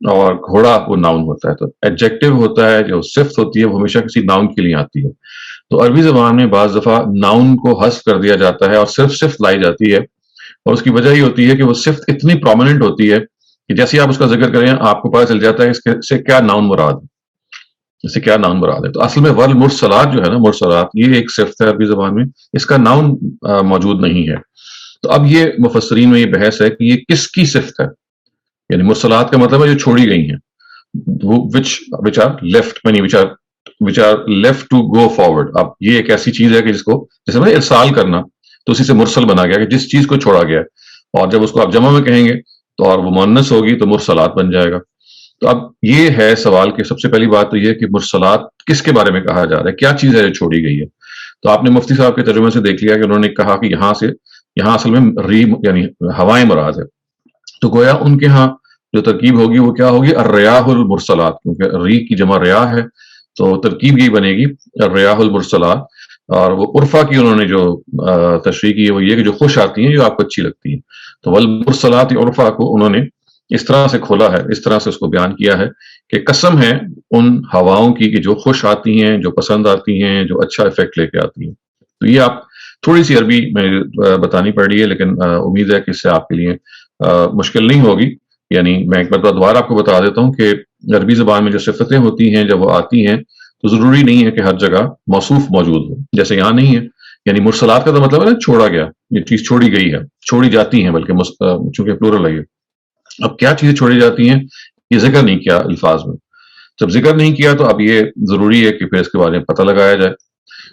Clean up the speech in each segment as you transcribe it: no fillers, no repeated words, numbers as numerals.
اور گھوڑا وہ ناؤن ہوتا ہے. تو ایڈجیکٹو ہوتا ہے جو صفت ہوتی ہے وہ ہمیشہ کسی ناؤن کے لیے آتی ہے. تو عربی زبان میں بعض دفعہ ناؤن کو حذف کر دیا جاتا ہے اور صرف صفت لائی جاتی ہے، اور اس کی وجہ یہ ہوتی ہے کہ وہ صفت اتنی پرومیننٹ ہوتی ہے کہ جیسے ہی آپ اس کا ذکر کریں آپ کو پتہ چل جاتا ہے اس سے کیا ناؤن مراد ہے، اس سے کیا ناؤن مراد ہے. تو اصل میں والمرسلات جو ہے نا، مرسلات یہ ایک صفت ہے عربی زبان میں، اس کا ناؤن موجود نہیں ہے. تو اب یہ مفسرین میں یہ بحث ہے کہ یہ کس کی صفت ہے. یعنی مرسلات کا مطلب ہے جو چھوڑی گئی ہیں، which are left یعنی which are left to go forward. اب یہ ایک ایسی چیز ہے کہ جس کو جیسے میں ارسال کرنا، تو اسی سے مرسل بنا گیا کہ جس چیز کو چھوڑا گیا ہے. اور جب اس کو آپ جمع میں کہیں گے تو اور وہ مؤنث ہوگی تو مرسلات بن جائے گا. تو اب یہ ہے سوال کہ سب سے پہلی بات تو یہ کہ مرسلات کس کے بارے میں کہا جا رہا ہے، کیا چیز ہے جو چھوڑی گئی ہے. تو آپ نے مفتی صاحب کے ترجمے سے دیکھ لیا کہ انہوں نے کہا کہ یہاں اصل میں یعنی ہوائیں مراد ہے. تو گویا ان کے ہاں جو ترکیب ہوگی وہ کیا ہوگی، الریاح المرسلات، کیونکہ ری کی جمع ریاح ہے تو ترکیب یہی بنے گی الریاح المرسلات. اور وہ عرفہ کی انہوں نے جو تشریح کی ہے وہ یہ کہ جو خوش آتی ہیں، جو آپ کو اچھی لگتی ہیں. تو والمرسلات عرفہ کو انہوں نے اس طرح سے کھولا ہے، اس طرح سے اس کو بیان کیا ہے کہ قسم ہے ان ہواؤں کی کہ جو خوش آتی ہیں، جو پسند آتی ہیں، جو اچھا افیکٹ لے کے آتی ہیں. تو یہ آپ تھوڑی سی عربی میں بتانی پڑ رہی ہے، لیکن امید ہے کہ اس سے آپ کے لیے مشکل نہیں ہوگی. یعنی میں ایک بار دوبارہ آپ کو بتا دیتا ہوں کہ عربی زبان میں جو صفتیں ہوتی ہیں جب وہ آتی ہیں تو ضروری نہیں ہے کہ ہر جگہ موصوف موجود ہو، جیسے یہاں نہیں ہے. یعنی مرسلات کا تو مطلب ہے نا چھوڑا گیا، یہ چیز چھوڑی گئی ہے، چھوڑی جاتی ہیں، بلکہ چونکہ پلورل ہے. اب کیا چیزیں چھوڑی جاتی ہیں یہ ذکر نہیں کیا الفاظ میں. جب ذکر نہیں کیا تو اب یہ ضروری ہے کہ پھر اس کے بارے میں پتہ لگایا جائے.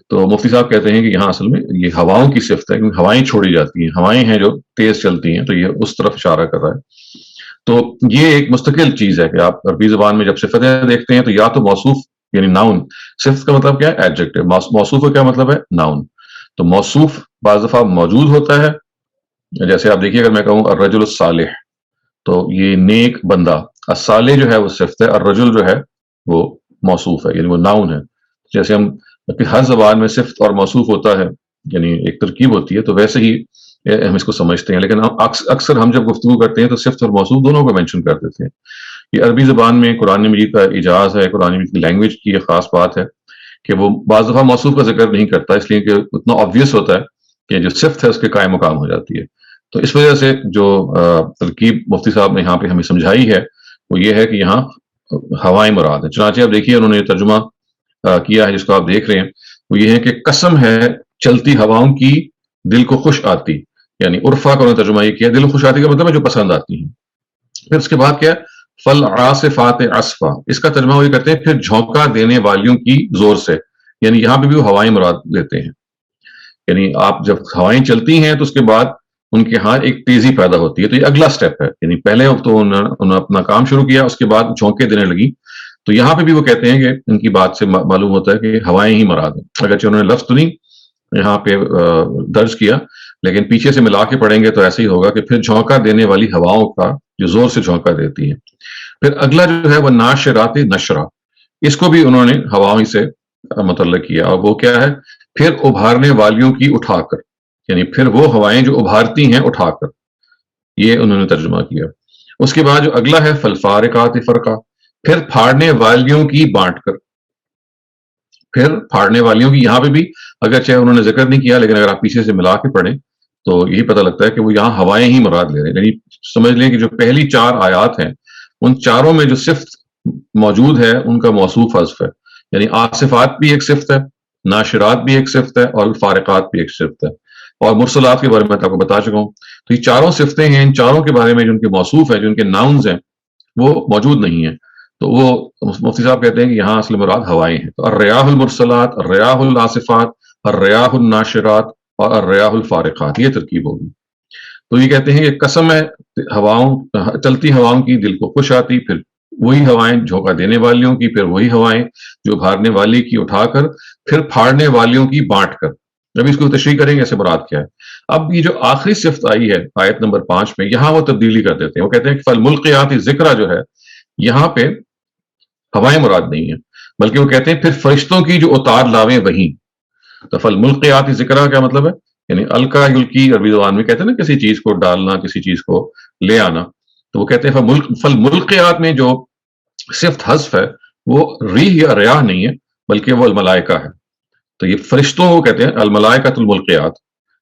تو مفتی صاحب کہتے ہیں کہ یہاں اصل میں یہ ہواؤں کی صفت ہے، کیونکہ ہوائیں چھوڑی جاتی ہیں، ہوائیں ہیں جو تیز چلتی ہیں، تو یہ اس طرف اشارہ کر رہا ہے. تو یہ ایک مستقل چیز ہے کہ آپ عربی زبان میں جب صفتیں دیکھتے ہیں تو یا تو موصوف یعنی ناؤن، صفت کا مطلب کیا ہے ایڈجیکٹو، موصوف کا کیا مطلب ہے ناؤن. تو موصوف بعض دفعہ موجود ہوتا ہے، جیسے آپ دیکھیے اگر میں کہوں الرجل الصالح تو یہ نیک بندہ، الصالح جو ہے وہ صفت ہے، الرجل جو ہے وہ موصوف ہے، یعنی وہ ناؤن ہے. جیسے ہم ہر زبان میں صفت اور موصوف ہوتا ہے، یعنی ایک ترکیب ہوتی ہے، تو ویسے ہی ہم اس کو سمجھتے ہیں. لیکن اکثر ہم جب گفتگو کرتے ہیں تو صفت اور موصوف دونوں کو مینشن کر دیتے ہیں. یہ عربی زبان میں قرآن مجید کا اعجاز ہے، قرآن مجید کی لینگویج کی ایک خاص بات ہے کہ وہ بعض دفعہ موصوف کا ذکر نہیں کرتا، اس لیے کہ اتنا آبویس ہوتا ہے کہ جو صفت ہے اس کے قائم مقام ہو جاتی ہے. تو اس وجہ سے جو ترکیب مفتی صاحب نے یہاں پہ ہمیں سمجھائی ہے وہ یہ ہے کہ یہاں ہوائیں مراد ہیں. چنانچہ اب دیکھیے انہوں نے ترجمہ کیا ہے جس کو آپ دیکھ رہے ہیں، وہ یہ ہے کہ قسم ہے چلتی ہواؤں کی دل کو خوش آتی. یعنی عرفہ کا انہوں نے ترجمہ یہ کیا، دل کو خوش آتی کا مطلب ہے جو پسند آتی ہیں. پھر اس کے بعد کیا فالعاصفات عصفا، اس کا ترجمہ وہی کرتے ہیں پھر جھونکا دینے والیوں کی زور سے. یعنی یہاں پہ بھی وہ ہوائیں مراد لیتے ہیں. یعنی آپ جب ہوائیں چلتی ہیں تو اس کے بعد ان کے ہاں ایک تیزی پیدا ہوتی ہے. تو یہ اگلا سٹیپ ہے، یعنی پہلے تو انہوں نے اپنا کام شروع کیا، اس کے بعد جھونکے دینے لگی. تو یہاں پہ بھی وہ کہتے ہیں کہ ان کی بات سے معلوم ہوتا ہے کہ ہوائیں ہی مراد ہیں. اگرچہ انہوں نے لفظ تو نہیں یہاں پہ درج کیا، لیکن پیچھے سے ملا کے پڑھیں گے تو ایسے ہی ہوگا کہ پھر جھونکا دینے والی ہواؤں کا جو زور سے جھونکا دیتی ہیں. پھر اگلا جو ہے وہ ناشرات نشرا، اس کو بھی انہوں نے ہواؤں سے متعلق کیا، اور وہ کیا ہے پھر ابھارنے والیوں کی اٹھا کر. یعنی پھر وہ ہوائیں جو ابھارتی ہیں اٹھا کر، یہ انہوں نے ترجمہ کیا. اس کے بعد جو اگلا ہے فالفارقات فرقہ، پھر پھاڑنے والیوں کی بانٹ کر. پھر پھاڑنے والیوں کی یہاں پہ بھی اگرچہ انہوں نے ذکر نہیں کیا، لیکن اگر آپ پیچھے سے ملا کے پڑھیں تو یہی پتہ لگتا ہے کہ وہ یہاں ہوائیں ہی مراد لے رہے ہیں. یعنی سمجھ لیں کہ جو پہلی 4 آیات ہیں ان چاروں میں جو صفت موجود ہے ان کا موصوف حذف ہے. یعنی آصفات بھی ایک صفت ہے، ناشرات بھی ایک صفت ہے، اور الفارقات بھی ایک صفت ہے. اور مرسلات کے بارے میں آپ کو بتا چکا ہوں. تو یہ چاروں صفتیں ہیں، ان چاروں کے بارے میں جو ان کے موصوف ہے، جو ان کے ناؤنز ہیں، وہ موجود نہیں ہیں. تو وہ مفتی صاحب کہتے ہیں کہ یہاں اصل مراد ہوائیں ہیں. تو الریاح المرسلات، الریاح العاصفات، الریاح الناشرات اور الریاح الفارقات، یہ ترکیب ہوگی. تو یہ کہتے ہیں کہ قسم ہے چلتی ہواؤں کی دل کو خوش آتی، پھر وہی ہوائیں جھونکا دینے والیوں کی، پھر وہی ہوائیں جو ابھارنے والی کی اٹھا کر، پھر پھاڑنے والیوں کی بانٹ کر. جب اس کو تشریح کریں گے ایسے مراد کیا ہے. اب یہ جو آخری صفت آئی ہے آیت نمبر 5 میں، یہاں وہ تبدیلی کر دیتے ہیں. وہ کہتے ہیں کہ فالملقیات ذکرہ جو ہے یہاں پہ ہوائیں مراد نہیں ہیں، بلکہ وہ کہتے ہیں پھر فرشتوں کی جو اتار لاویں وہیں. تو فالملقیات ذکرہ کیا مطلب ہے، یعنی القا یلقی عربی زبان میں کہتے ہیں نا کسی چیز کو ڈالنا، کسی چیز کو لے آنا. تو وہ کہتے ہیں فالملقیات میں جو صفت حذف ہے وہ ریح یا ریاح نہیں ہے بلکہ وہ الملائکہ ہے. تو یہ فرشتوں کو کہتے ہیں الملائکۃ الملقیات.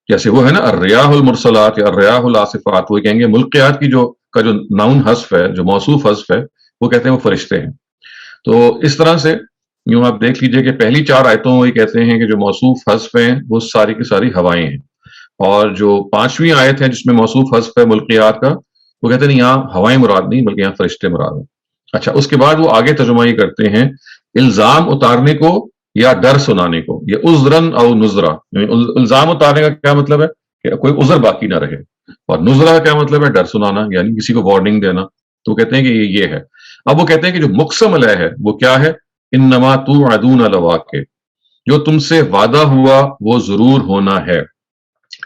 جیسے وہ ہے نا الریاح المرسلات یا الریاح العاصفات، وہ کہیں گے ملقیات کی کا جو ناؤن حذف ہے، جو موصوف حذف ہے، وہ کہتے ہیں وہ فرشتے ہیں. تو اس طرح سے یوں آپ دیکھ لیجئے کہ پہلی 4 آیتوں میں یہ کہتے ہیں کہ جو موصوف حذف ہیں وہ ساری کی ساری ہوائیں ہیں، اور جو 5ویں آیت ہے جس میں موصوف حذف ہے ملقیات کا، وہ کہتے ہیں یہاں ہوائیں مراد نہیں بلکہ یہاں فرشتے مراد ہیں. اچھا، اس کے بعد وہ آگے ترجمہ یہ کرتے ہیں الزام اتارنے کو یا ڈر سنانے کو، یہ عذرن او نذرا. الزام اتارنے کا کیا مطلب ہے کہ کوئی عذر باقی نہ رہے، اور نذرا کا کیا مطلب ہے ڈر سنانا، یعنی کسی کو وارننگ دینا. تو وہ کہتے ہیں کہ یہ ہے. اب وہ کہتے ہیں کہ جو مقسم علیہ ہے وہ کیا ہے؟ انما توعدون لواقع، جو تم سے وعدہ ہوا وہ ضرور ہونا ہے.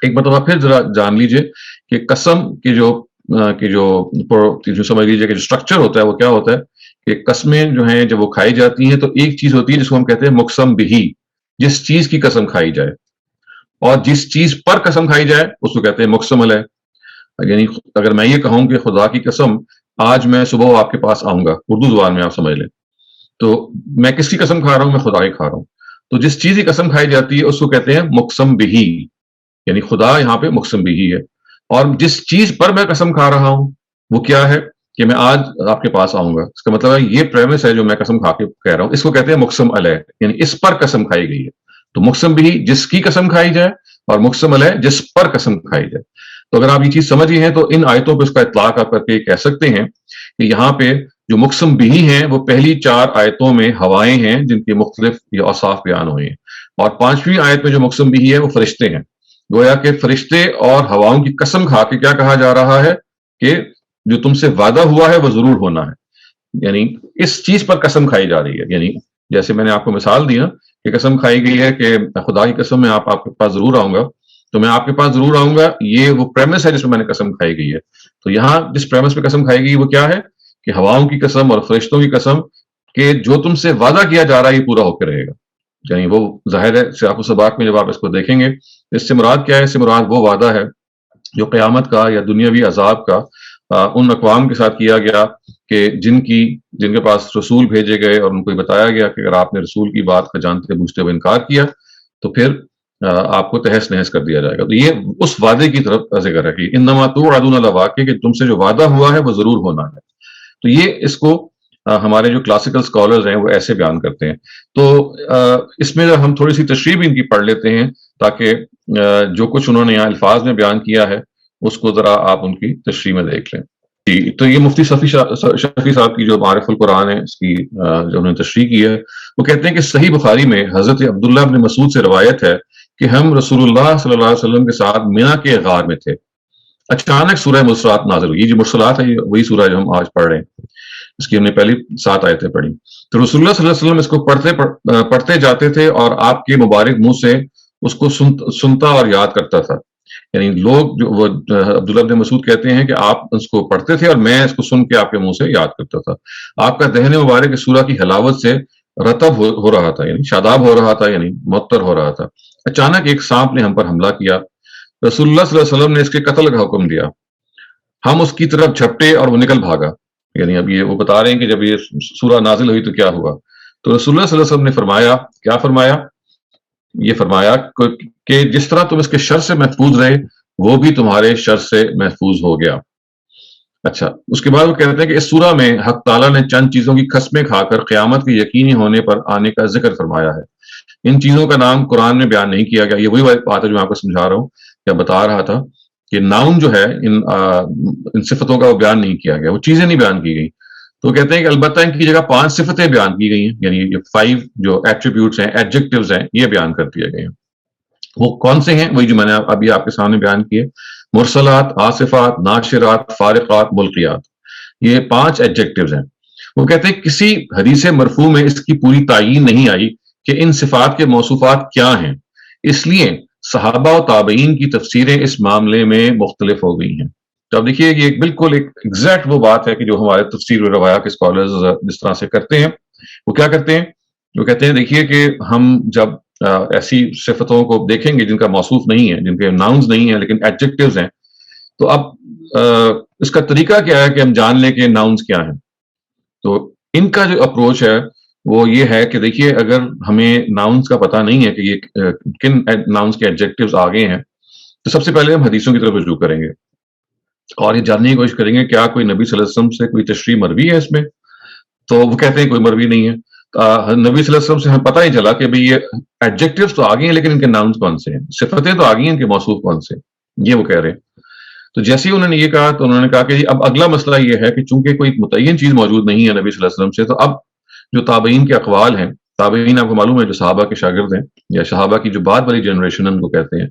ایک مرتبہ پھر ذرا جان لیجئے کہ قسم کی جو سمجھ لیجئے کہ جو اسٹرکچر ہوتا ہے وہ کیا ہوتا ہے کہ قسمیں جو ہیں جب وہ کھائی جاتی ہیں تو ایک چیز ہوتی ہے جس کو ہم کہتے ہیں مقسم بہی، جس چیز کی قسم کھائی جائے، اور جس چیز پر قسم کھائی جائے اس کو کہتے ہیں مقسم علیہ. یعنی اگر میں یہ کہوں کہ خدا کی قسم آج میں صبح آپ کے پاس آؤں گا، اردو زبان میں آپ سمجھ لیں، تو میں کس کی قسم کھا رہا ہوں؟ میں خدا کی کھا رہا ہوں. تو جس چیز کی قسم کھائی جاتی ہے اس کو کہتے ہیں مقسم بہی، یعنی خدا یہاں پہ مقسم بہی ہے. اور جس چیز پر میں قسم کھا رہا ہوں وہ کیا ہے کہ میں آج آپ کے پاس آؤں گا. اس کا مطلب ہے یہ پریمس ہے جو میں قسم کھا کے کہہ رہا ہوں، اس کو کہتے ہیں مقسم علیہ، یعنی اس پر قسم کھائی گئی ہے. تو مقسم بہی جس کی قسم کھائی جائے، اور مقسم علیہ جس پر قسم کھائی جائے. تو اگر آپ یہ چیز سمجھ ہیں تو ان آیتوں پہ اس کا اطلاق آپ کر کے کہہ سکتے ہیں کہ یہاں پہ جو مقسم بہی ہیں وہ پہلی 4 آیتوں میں ہوائیں ہیں جن کے مختلف اوصاف بیان ہوئے ہیں، اور 5ویں آیت میں جو مقسم بہی ہے وہ فرشتے ہیں. گویا کہ فرشتے اور ہواؤں کی قسم کھا کے کیا کہا جا رہا ہے کہ جو تم سے وعدہ ہوا ہے وہ ضرور ہونا ہے. یعنی اس چیز پر قسم کھائی جا رہی ہے. یعنی جیسے میں نے آپ کو مثال دی نا کہ قسم کھائی گئی ہے کہ خدا کی قسم میں آپ کے پاس ضرور آؤں گا، تو میں آپ کے پاس ضرور آؤں گا، یہ وہ پریمس ہے جس میں نے قسم کھائی گئی ہے. تو یہاں جس پریمس پہ قسم کھائی گئی وہ کیا ہے کہ ہواؤں کی قسم اور فرشتوں کی قسم کہ جو تم سے وعدہ کیا جا رہا ہے یہ پورا ہو کے رہے گا. یعنی وہ ظاہر ہے سیاق و سباق میں جب آپ اس کو دیکھیں گے اس سے مراد کیا ہے؟ اس سے مراد وہ وعدہ ہے جو قیامت کا یا دنیاوی عذاب کا ان اقوام کے ساتھ کیا گیا کہ جن کے پاس رسول بھیجے گئے اور ان کو بتایا گیا کہ اگر آپ نے رسول کی بات کا جانتے بوجھتے ہوئے انکار کیا تو پھر آپ کو تہس نہس کر دیا جائے گا. تو یہ اس وعدے کی طرف ذکر ہے کہ انما توعدون لواقع، کہ تم سے جو وعدہ ہوا ہے وہ ضرور ہونا ہے. تو یہ اس کو ہمارے جو کلاسیکل اسکالرز ہیں وہ ایسے بیان کرتے ہیں. تو اس میں ہم تھوڑی سی تشریح بھی ان کی پڑھ لیتے ہیں تاکہ جو کچھ انہوں نے یہاں الفاظ میں بیان کیا ہے اس کو ذرا آپ ان کی تشریح میں دیکھ لیں. تو یہ مفتی شفیع صاحب کی جو معارف القرآن ہے اس کی جو انہوں نے تشریح کی ہے، وہ کہتے ہیں کہ صحیح بخاری میں حضرت عبداللہ بن مسعود سے روایت ہے کہ ہم رسول اللہ صلی اللہ علیہ وسلم کے ساتھ مینا کے غار میں تھے. اچانک سورہ مرسلات نازل ہوئی. یہ جو مرسلات ہے وہی سورہ جو ہم آج پڑھ رہے ہیں، اس کی ہم نے پہلی 7 آیتیں پڑھی. تو رسول اللہ صلی اللہ علیہ وسلم اس کو پڑھتے جاتے تھے اور آپ کے مبارک منہ سے اس کو سنتا اور یاد کرتا تھا. یعنی لوگ جو وہ عبداللہ بن مسعود کہتے ہیں کہ آپ اس کو پڑھتے تھے اور میں اس کو سن کے آپ کے منہ سے یاد کرتا تھا. آپ کا دہن مبارک اس سورہ کی حلاوت سے رطب ہو رہا تھا، یعنی شاداب ہو رہا تھا، یعنی معطر ہو رہا تھا. اچانک ایک سانپ نے ہم پر حملہ کیا. رسول اللہ صلی اللہ علیہ وسلم نے اس کے قتل کا حکم دیا. ہم اس کی طرف جھپٹے اور وہ نکل بھاگا. یعنی اب یہ وہ بتا رہے ہیں کہ جب یہ سورہ نازل ہوئی تو کیا ہوا. تو رسول اللہ صلی اللہ علیہ وسلم نے فرمایا، کیا فرمایا؟ یہ فرمایا کہ جس طرح تم اس کے شر سے محفوظ رہے وہ بھی تمہارے شر سے محفوظ ہو گیا. اچھا، اس کے بعد وہ کہتے ہیں کہ اس سورہ میں حق تعالیٰ نے چند چیزوں کی قسمیں کھا کر قیامت کے یقینی ہونے پر آنے کا ذکر فرمایا ہے. ان چیزوں کا نام قرآن میں بیان نہیں کیا گیا. یہ وہی بات ہے جو میں آپ کو سمجھا رہا ہوں یا بتا رہا تھا کہ ناؤن جو ہے ان صفتوں کا وہ بیان نہیں کیا گیا، وہ چیزیں نہیں بیان کی گئی. تو کہتے ہیں کہ البتہ ان کی جگہ 5 صفتیں بیان کی گئی ہیں، یعنی یہ 5 جو ایٹریبیوٹس ہیں، ایڈجیکٹیوز ہیں، یہ بیان کر دیے گئے ہیں. وہ کون سے ہیں؟ وہی جو میں نے ابھی آپ کے سامنے بیان کیے: مرسلات، آصفات، ناشرات، فارقات، ملقیات. یہ 5 ایڈجیکٹیوز ہیں. وہ کہتے ہیں کسی حدیث مرفوع میں اس کی پوری تعیین نہیں آئی کہ ان صفات کے موصوفات کیا ہیں، اس لیے صحابہ و تابعین کی تفسیریں اس معاملے میں مختلف ہو گئی ہیں. تو اب دیکھیے یہ بالکل ایک ایگزیکٹ وہ بات ہے کہ جو ہمارے تفسیر و روایہ کے اسکالرز جس طرح سے کرتے ہیں. وہ کیا کرتے ہیں؟ وہ کہتے ہیں دیکھیے کہ ہم جب ایسی صفتوں کو دیکھیں گے جن کا موصوف نہیں ہے، جن کے ناؤنز نہیں ہیں لیکن ایڈجیکٹیوز ہیں، تو اب اس کا طریقہ کیا ہے کہ ہم جان لیں کہ ناؤنس کیا ہیں. تو ان کا جو اپروچ ہے وہ یہ ہے کہ دیکھیے اگر ہمیں ناؤنس کا پتہ نہیں ہے کہ یہ کن ناؤنس کے ایڈجیکٹیوز آگے ہیں، تو سب سے پہلے ہم حدیثوں کی طرف رجوع کریں گے اور یہ جاننے کی کوشش کریں گے کیا کوئی نبی صلی اللہ علیہ وسلم سے کوئی تشریح مروی ہے اس میں. تو وہ کہتے ہیں کوئی مروی نہیں ہے. نبی صلی اللہ علیہ وسلم سے ہمیں پتہ ہی چلا کہ بھئی یہ ایڈجیکٹیوز تو آگے ہیں لیکن ان کے ناؤنس کون سے ہیں، صفتیں تو آگئی ہیں، ان کے موصوف کون سے ہیں، یہ وہ کہہ رہے ہیں. تو جیسے ہی انہوں نے یہ کہا تو انہوں نے کہا کہ جی اب اگلا مسئلہ یہ ہے کہ چونکہ کوئی متعین چیز موجود نہیں ہے نبی صلی اللہ علیہ وسلم سے، تو اب جو تابعین کے اقوال ہیں، تابعین آپ کو معلوم ہے جو صحابہ کے شاگرد ہیں یا صحابہ کی جو بعد والی جنریشن ان کو کہتے ہیں،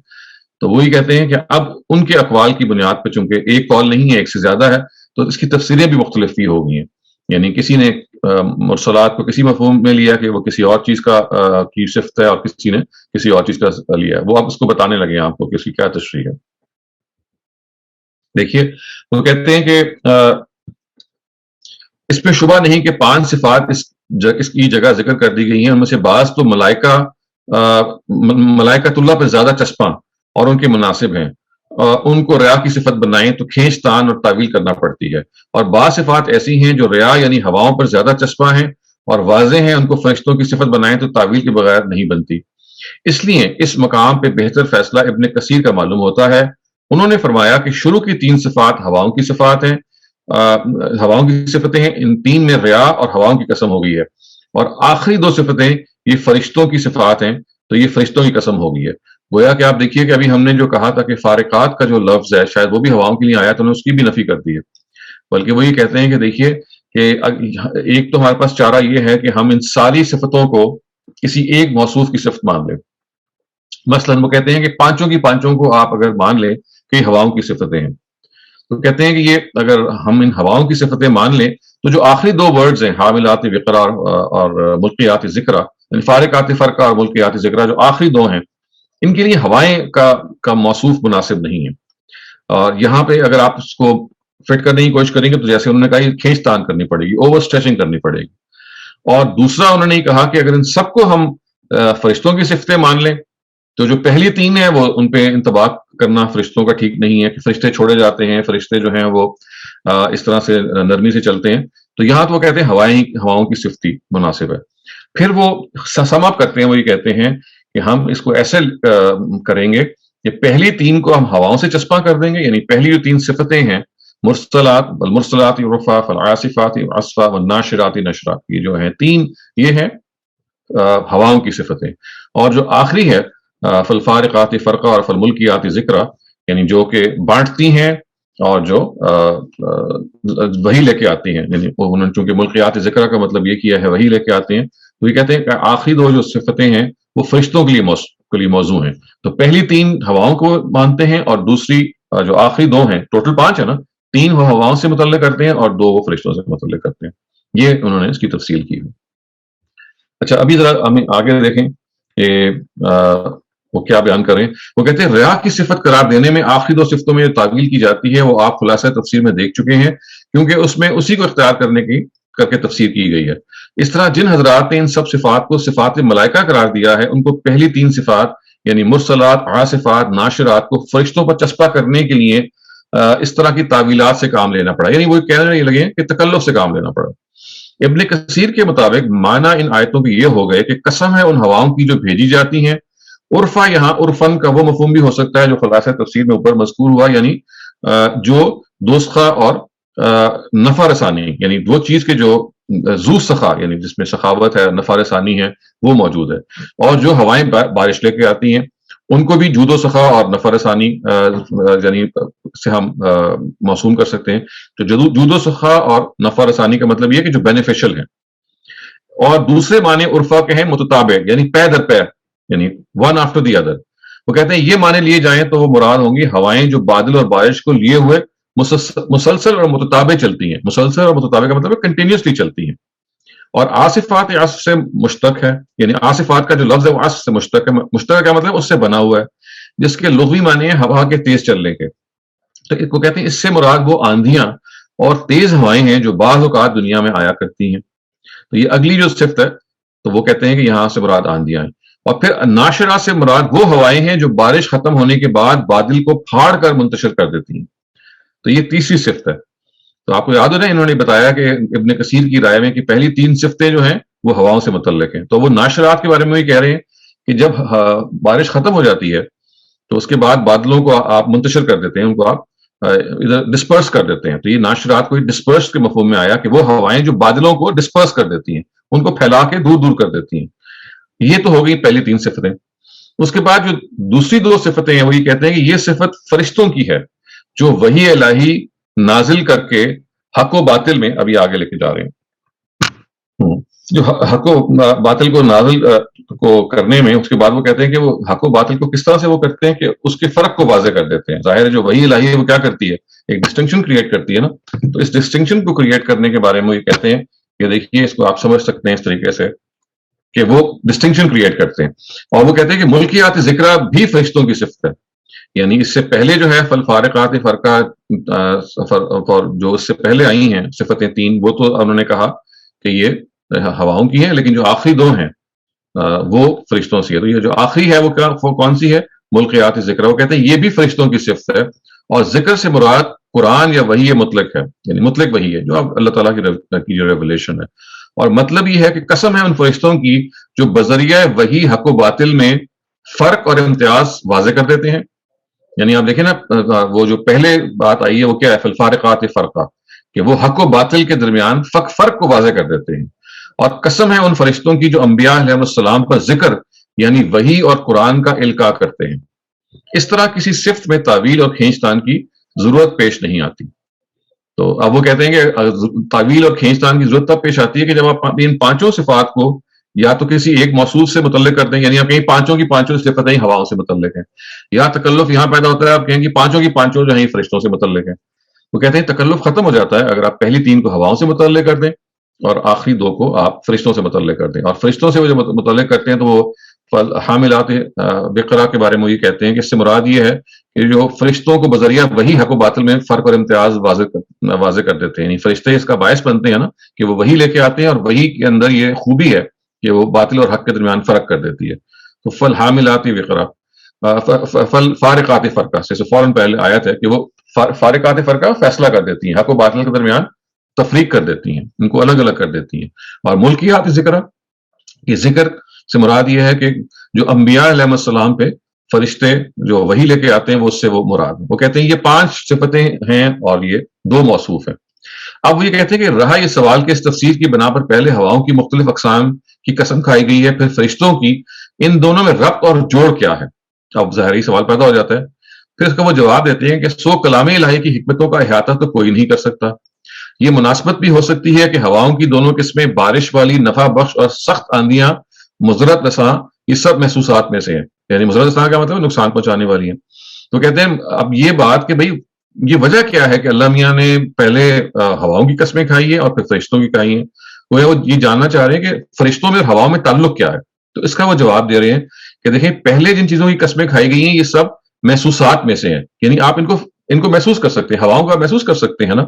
تو وہی کہتے ہیں کہ اب ان کے اقوال کی بنیاد پہ چونکہ ایک قول نہیں ہے، ایک سے زیادہ ہے، تو اس کی تفسیریں بھی مختلف ہی ہو گئی ہیں. یعنی کسی نے مرسلات کو کسی مفہوم میں لیا کہ وہ کسی اور چیز کا کی صفت ہے اور کسی نے کسی اور چیز کا لیا ہے. وہ اب اس کو بتانے لگے ہیں آپ کو کہ اس کی کیا تشریح ہے. دیکھیے وہ کہتے ہیں کہ اس پہ شبہ نہیں کہ 5 صفات اس کی جگہ ذکر کر دی گئی ہیں، ان میں سے بعض تو ملائکۃ اللہ پہ زیادہ چسپاں اور ان کے مناسب ہیں. ان کو ریا کی صفت بنائیں تو کھینچ تان اور تعویل کرنا پڑتی ہے، اور بعض صفات ایسی ہیں جو ریا یعنی ہواؤں پر زیادہ چسپاں ہیں اور واضح ہیں، ان کو فرشتوں کی صفت بنائیں تو تعویل کے بغیر نہیں بنتی. اس لیے اس مقام پہ بہتر فیصلہ ابن کثیر کا معلوم ہوتا ہے. انہوں نے فرمایا کہ شروع کی 3 صفات ہواؤں کی صفات ہیں، ہواؤں کی صفتیں ہیں. ان 3 میں ریا اور ہواؤں کی قسم ہو گئی ہے، اور آخری 2 صفتیں یہ فرشتوں کی صفات ہیں، تو یہ فرشتوں کی قسم ہو گئی ہے. گویا کہ آپ دیکھیے کہ ابھی ہم نے جو کہا تھا کہ فارقات کا جو لفظ ہے شاید وہ بھی ہواؤں کے لیے آیا، تو انہوں نے اس کی بھی نفی کر دی ہے. بلکہ وہ یہ کہتے ہیں کہ دیکھیے کہ ایک تو ہمارے پاس چارہ یہ ہے کہ ہم ان ساری صفتوں کو کسی ایک موصوف کی صفت مان لیں. مثلاً وہ کہتے ہیں کہ پانچوں کو آپ اگر مان لیں کہ ہواؤں کی صفتیں ہیں، تو کہتے ہیں کہ یہ اگر ہم ان ہواؤں کی صفتیں مان لیں تو جو آخری 2 ورڈز ہیں حاملات وقرا اور ملقیات ذکرہ، یعنی فارقات فرقہ اور ملقیات ذکرہ، جو آخری 2 ہیں، ان کے لیے ہوائیں کا موصوف مناسب نہیں ہے. اور یہاں پہ اگر آپ اس کو فٹ کرنے کی کوشش کریں گے تو جیسے انہوں نے کہا یہ کھینچ تان کرنی پڑے گی، اوور اسٹریچنگ کرنی پڑے گی. اور دوسرا انہوں نے کہا کہ اگر ان سب کو ہم فرشتوں کی صفتیں مان لیں تو جو پہلی 3 ہیں وہ ان پہ انطباق کرنا فرشتوں کا ٹھیک نہیں ہے کہ فرشتے چھوڑے جاتے ہیں، فرشتے جو ہیں وہ اس طرح سے نرمی سے چلتے ہیں. تو یہاں تو وہ کہتے ہیں ہواؤں کی صفتی مناسب ہے. پھر وہ سم اپ کرتے ہیں، وہ یہ کہتے ہیں کہ ہم اس کو ایسے کریں گے کہ پہلی 3 کو ہم ہواؤں سے چسپاں کر دیں گے. یعنی پہلی جو 3 صفتیں ہیں مرسلات والمرسلات عرفا فالعاصفات عصفا والناشرات نشرا، یہ جو ہیں 3 یہ ہیں ہواؤں کی صفتیں. اور جو آخری ہے فالفارقات فرقہ اور فالملقیات ذکرہ، یعنی جو کہ بانٹتی ہیں اور جو وہی لے کے آتی ہیں. یعنی انہوں نے چونکہ ملقیات ذکرہ کا مطلب یہ کیا ہے وہی لے کے آتے ہیں، تو یہ کہتے ہیں کہ آخری 2 جو صفتیں ہیں وہ فرشتوں کے لیے موضوع ہیں. تو پہلی 3 ہواؤں کو مانتے ہیں اور دوسری جو آخری 2 ہیں، ٹوٹل 5 ہے نا، 3 وہ ہواؤں سے متعلق کرتے ہیں اور 2 وہ فرشتوں سے متعلق کرتے ہیں. یہ انہوں نے اس کی تفصیل کی ہے. اچھا ابھی ذرا ہم آگے دیکھیں وہ کیا بیان کریں. وہ کہتے ہیں ریا کی صفت قرار دینے میں آخری 2 صفتوں میں جو تعویل کی جاتی ہے وہ آپ خلاصہ تفسیر میں دیکھ چکے ہیں، کیونکہ اس میں اسی کو اختیار کر کے تفسیر کی گئی ہے. اس طرح جن حضرات نے ان سب صفات کو صفات ملائکہ قرار دیا ہے، ان کو پہلی 3 صفات یعنی مرسلات، عاصفات، ناشرات کو فرشتوں پر چسپا کرنے کے لیے اس طرح کی تعویلات سے کام لینا پڑا. یعنی وہ کہنے لگے کہ تکلف سے کام لینا پڑا. ابن کثیر کے مطابق معنی ان آیتوں کے یہ ہو گئے کہ قسم ہے ان ہواؤں کی جو بھیجی جاتی ہیں. عرفہ یہاں عرفن کا وہ مفہوم بھی ہو سکتا ہے جو خلاصہ تفسیر میں اوپر مذکور ہوا، یعنی جو دوسخہ اور نفع رسانی، یعنی وہ چیز کے جو ذو سخا یعنی جس میں سخاوت ہے، نفع رسانی ہے، وہ موجود ہے. اور جو ہوائیں بارش لے کے آتی ہیں ان کو بھی جود و سخا اور نفع رسانی یعنی سے ہم موسوم کر سکتے ہیں. تو جود و سخا اور نفع رسانی کا مطلب یہ کہ جو بینیفیشل ہیں. اور دوسرے معنی عرفہ کے ہیں متتابع، یعنی پے در پے، یعنی ون آفٹر دی ادر. وہ کہتے ہیں یہ معنی لیے جائیں تو وہ مراد ہوں گی ہوائیں جو بادل اور بارش کو لیے ہوئے مسلسل اور متتابع چلتی ہیں. مسلسل اور متتابع کا مطلب کنٹینیوسلی چلتی ہیں. اور آصفات عصف سے مشتق ہے، یعنی آصفات کا جو لفظ ہے وہ عصف سے مشتق ہے. مشتق کا مطلب اس سے بنا ہوا ہے، جس کے لغوی معنی ہے ہوا کے تیز چلنے کے. تو وہ کہتے ہیں اس سے مراد وہ آندھیاں اور تیز ہوائیں ہیں جو بعض اوقات دنیا میں آیا کرتی ہیں. تو یہ اگلی جو صفت ہے تو وہ کہتے ہیں کہ یہاں سے مراد آندھیاں ہیں. اور پھر ناشرات سے مراد وہ ہوائیں ہیں جو بارش ختم ہونے کے بعد بادل کو پھاڑ کر منتشر کر دیتی ہیں. تو یہ تیسری صفت ہے. تو آپ کو یاد ہو نا انہوں نے بتایا کہ ابن کثیر کی رائے میں کہ پہلی 3 صفتیں جو ہیں وہ ہواؤں سے متعلق ہیں. تو وہ ناشرات کے بارے میں بھی کہہ رہے ہیں کہ جب بارش ختم ہو جاتی ہے تو اس کے بعد بادلوں کو آپ منتشر کر دیتے ہیں, ان کو آپ ادھر ڈسپرس کر دیتے ہیں. تو یہ ناشرات کو ڈسپرس کے مفہوم میں آیا کہ وہ ہوائیں جو بادلوں کو ڈسپرس کر دیتی ہیں, ان کو پھیلا کے دور دور کر دیتی ہیں. یہ تو ہو گئی پہلی 3 صفتیں. اس کے بعد جو دوسری 2 صفتیں ہیں وہ یہ کہتے ہیں کہ یہ صفت فرشتوں کی ہے جو وحی الہی نازل کر کے حق و باطل میں ابھی آگے لے کے جا رہے ہیں. جو حق و باطل کو نازل کو کرنے میں اس کے بعد وہ کہتے ہیں کہ وہ حق و باطل کو کس طرح سے وہ کرتے ہیں کہ اس کے فرق کو واضح کر دیتے ہیں. ظاہر ہے جو وحی الہی ہے وہ کیا کرتی ہے, ایک ڈسٹنکشن کریٹ کرتی ہے نا. تو اس ڈسٹنکشن کو کریٹ کرنے کے بارے میں یہ کہتے ہیں کہ دیکھیے اس کو آپ سمجھ سکتے ہیں اس طریقے سے کہ وہ ڈسٹنکشن کریٹ کرتے ہیں. اور وہ کہتے ہیں کہ ملکیات ذکرہ بھی فرشتوں کی صفت ہے. یعنی اس سے پہلے جو ہے فالفارقات فرقہ جو اس سے پہلے آئی ہیں صفتیں 3, وہ تو انہوں نے کہا کہ یہ ہواؤں کی ہیں, لیکن جو آخری 2 ہیں وہ فرشتوں سے ہے. تو یہ جو آخری ہے وہ کون سی ہے, ملکیات ذکر. وہ کہتے ہیں یہ بھی فرشتوں کی صفت ہے, اور ذکر سے مراد قرآن یا وحی مطلق ہے, یعنی مطلق وحی ہے جو اب اللہ تعالیٰ کی جو ریولیشن ہے. اور مطلب یہ ہے کہ قسم ہے ان فرشتوں کی جو بذریعہ وحی حق و باطل میں فرق اور امتیاز واضح کر دیتے ہیں. یعنی آپ دیکھیں نا وہ جو پہلے بات آئی ہے وہ کیا ہے, فالفارقات فرقہ, کہ وہ حق و باطل کے درمیان فرق کو واضح کر دیتے ہیں. اور قسم ہے ان فرشتوں کی جو انبیاء علیہ السلام پر ذکر یعنی وحی اور قرآن کا القاء کرتے ہیں. اس طرح کسی صفت میں تعویل اور کھینچتان کی ضرورت پیش نہیں آتی. تو اب وہ کہتے ہیں کہ تعویل اور کھینچتان کی ضرورت تب پیش آتی ہے کہ جب آپ ان 5 صفات کو یا تو کسی ایک موصوف سے متعلق کرتے ہیں, یعنی آپ کہیں 5 کی 5 صفتیں ہواؤں سے متعلق ہیں, یا تکلف یہاں پیدا ہوتا ہے آپ کہیں گے 5 کی 5 جو ہیں فرشتوں سے متعلق ہیں. وہ کہتے ہیں تکلف ختم ہو جاتا ہے اگر آپ پہلی 3 کو ہواؤں سے متعلق کر دیں اور آخری 2 کو آپ فرشتوں سے متعلق کر دیں. اور فرشتوں سے وہ جو متعلق کرتے ہیں تو وہ حاملات بقرہ کے بارے میں یہ کہتے ہیں کہ اس سے مراد یہ ہے کہ جو فرشتوں کو بذریعہ وہی حق و باطل میں فرق اور امتیاز واضح کر دیتے ہیں. یعنی فرشتے اس کا باعث بنتے ہیں نا کہ وہ وہی لے کے آتے ہیں, اور وہی کے اندر یہ خوبی ہے کہ وہ باطل اور حق کے درمیان فرق کر دیتی ہے. تو فل حاملات بقرہ فل فارقات فرقہ سے فوراً پہلے آیت ہے کہ وہ فارقات فرقہ فیصلہ کر دیتی ہیں, حق و باطل کے درمیان تفریق کر دیتی ہیں, ان کو الگ الگ کر دیتی ہیں. اور ملکیات ذکر, یہ ذکر سے مراد یہ ہے کہ جو انبیاء علیہ السلام پہ فرشتے جو وہی لے کے آتے ہیں وہ اس سے وہ مراد ہے. وہ کہتے ہیں یہ 5 صفتیں ہیں اور یہ 2 موصوف ہیں. اب وہ یہ کہتے ہیں کہ رہا یہ سوال کہ اس تفسیر کی بنا پر پہلے ہواؤں کی مختلف اقسام کی قسم کھائی گئی ہے, پھر فرشتوں کی, ان دونوں میں ربط اور جوڑ کیا ہے. اب ظاہری سوال پیدا ہو جاتا ہے. پھر اس کا وہ جواب دیتے ہیں کہ سو کلام الہی کی حکمتوں کا احاطہ تو کوئی نہیں کر سکتا. یہ مناسبت بھی ہو سکتی ہے کہ ہواؤں کی دونوں قسمیں بارش والی, نفع بخش اور سخت آندیاں, مضرت رساں, یہ سب محسوسات میں سے ہیں. یعنی مضرت رساں کا مطلب نقصان پہنچانے والی ہیں. تو کہتے ہیں اب یہ بات کہ بھئی یہ وجہ کیا ہے کہ اللہ میاں نے پہلے ہواؤں کی قسمیں کھائی ہیں اور پھر فرشتوں کی کھائی ہیں. وہ یہ جاننا چاہ رہے ہیں کہ فرشتوں میں اور ہواؤں میں تعلق کیا ہے. تو اس کا وہ جواب دے رہے ہیں کہ دیکھیں پہلے جن چیزوں کی قسمیں کھائی گئی ہیں یہ سب محسوسات میں سے ہیں. یعنی آپ ان کو محسوس کر سکتے ہیں, ہواؤں کا محسوس کر سکتے ہیں نا.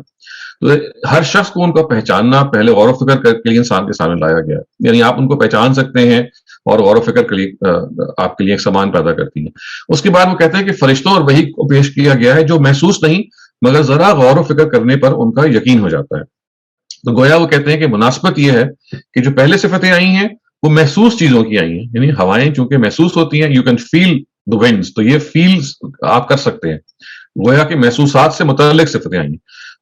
تو ہر شخص کو ان کو پہچاننا پہلے غور و فکر کے لیے انسان کے سامنے لایا گیا ہے. یعنی آپ ان کو پہچان سکتے ہیں اور غور و فکر کے لیے آپ کے لیے ایک سامان پیدا کرتی ہیں. اس کے بعد وہ کہتے ہیں کہ فرشتوں اور وحی کو پیش کیا گیا ہے جو محسوس نہیں مگر ذرا غور و فکر کرنے پر ان کا یقین ہو جاتا ہے. تو گویا وہ کہتے ہیں کہ مناسبت یہ ہے کہ جو پہلے صفتیں آئی ہیں وہ محسوس چیزوں کی آئی ہیں. یعنی ہوائیں چونکہ محسوس ہوتی ہیں, you can feel the winds, تو یہ فیلز آپ کر سکتے ہیں. گویا کہ محسوسات سے متعلق صفتیں آئی ہیں.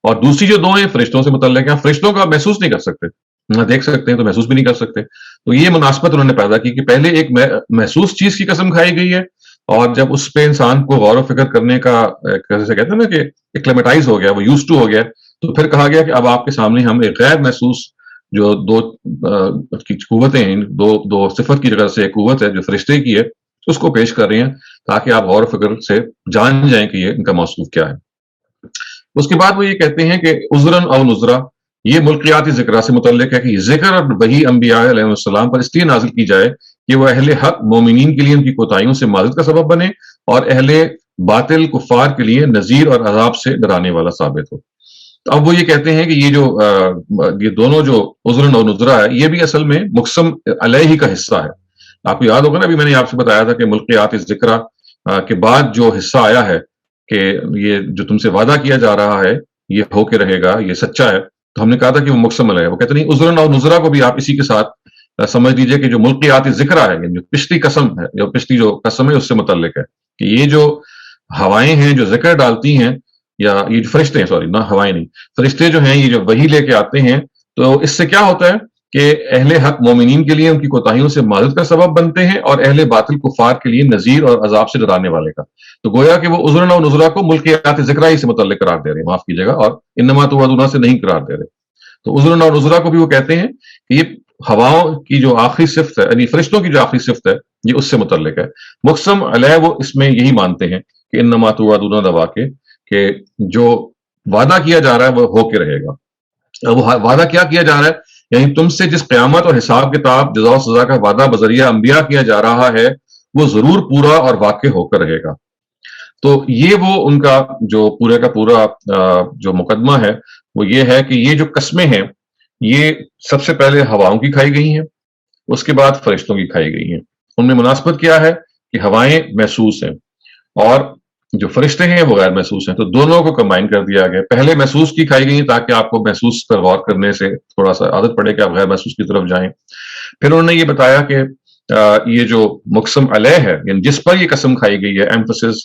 اور دوسری جو 2 ہیں فرشتوں سے متعلق ہیں. فرشتوں کو آپ محسوس نہیں کر سکتے, نہ دیکھ سکتے ہیں تو محسوس بھی نہیں کر سکتے. تو یہ مناسبت انہوں نے پیدا کی کہ پہلے ایک محسوس چیز کی قسم کھائی گئی ہے, اور جب اس پہ انسان کو غور و فکر کرنے کا کیسے کہتے ہیں نا کہ ایکلیمیٹائز ہو گیا, وہ یوز ٹو ہو گیا, تو پھر کہا گیا کہ اب آپ کے سامنے ہم ایک غیر محسوس جو 2 قوتیں ہیں, 2 صفت کی جگہ سے ایک قوت ہے جو فرشتے کی ہے, اس کو پیش کر رہے ہیں تاکہ آپ غور و فکر سے جان جائیں کہ یہ ان کا موصوف کیا ہے. اس کے بعد وہ یہ کہتے ہیں کہ عذراً او نذرا, یہ ملکیات ذکرہ سے متعلق ہے کہ ذکر اور وحی انبیاء علیہ السلام پر اس لیے نازل کی جائے کہ وہ اہل حق مومنین کے لیے ان کی کوتاہیوں سے معذرت کا سبب بنے, اور اہل باطل کفار کے لیے نذیر اور عذاب سے ڈرانے والا ثابت ہو. تو اب وہ یہ کہتے ہیں کہ یہ دونوں جو عذراً اور نذرا ہے یہ بھی اصل میں مقسم علیہ کا حصہ ہے. آپ کو یاد ہوگا نا, ابھی میں نے آپ سے بتایا تھا کہ ملکیات ذکرہ کے بعد جو حصہ آیا ہے کہ یہ جو تم سے وعدہ کیا جا رہا ہے یہ ہو کے رہے گا، یہ سچا ہے، تو ہم نے کہا تھا کہ وہ مقسم علیہ ہے. وہ کہتے نہیں، عذرن اور نذرا کو بھی آپ اسی کے ساتھ سمجھ لیجئے کہ جو ملقیات ذکرہ ہے، یعنی جو پچھلی قسم ہے، یا پچھلی جو قسم ہے اس سے متعلق ہے، کہ یہ جو ہوائیں ہیں جو ذکر ڈالتی ہیں، یا یہ جو فرشتے ہیں، سوری، نہ ہوائیں نہیں، فرشتے جو ہیں یہ جو وحی لے کے آتے ہیں، تو اس سے کیا ہوتا ہے کہ اہل حق مومنین کے لیے ان کی کوتاہیوں سے معذرت کا سبب بنتے ہیں، اور اہل باطل کفار کے لیے نذیر اور عذاب سے ڈرانے والے کا. تو گویا کہ وہ عذرنا و نذرا کو ملکیات ذکرہ ہی سے متعلق قرار دے رہے ہیں، معاف کیجیے گا، اور انما توعدون سے نہیں قرار دے رہے. تو عذرنا و نذرا کو بھی وہ کہتے ہیں کہ یہ ہواؤں کی جو آخری صفت ہے، یعنی فرشتوں کی جو آخری صفت ہے، یہ اس سے متعلق ہے. مقسم علیہ وہ اس میں یہی مانتے ہیں کہ انما توعدون دبا کے، کہ جو وعدہ کیا جا رہا ہے وہ ہو کے رہے گا. وہ وعدہ کیا جا رہا ہے، یعنی تم سے جس قیامت اور حساب کتاب، جزا و سزا کا وعدہ بذریعہ انبیاء کیا جا رہا ہے وہ ضرور پورا اور واقع ہو کر رہے گا. تو یہ وہ ان کا جو پورے کا پورا جو مقدمہ ہے وہ یہ ہے کہ یہ جو قسمیں ہیں یہ سب سے پہلے ہواؤں کی کھائی گئی ہیں، اس کے بعد فرشتوں کی کھائی گئی ہیں. ان میں مناسبت کیا ہے کہ ہوائیں محسوس ہیں اور جو فرشتے ہیں وہ غیر محسوس ہیں، تو دونوں کو کمبائن کر دیا گیا. پہلے محسوس کی کھائی گئی تاکہ آپ کو محسوس پر غور کرنے سے تھوڑا سا عادت پڑے کہ آپ غیر محسوس کی طرف جائیں. پھر انہوں نے یہ بتایا کہ یہ جو مقسم علیہ ہے، یعنی جس پر یہ قسم کھائی گئی ہے، ایمفسس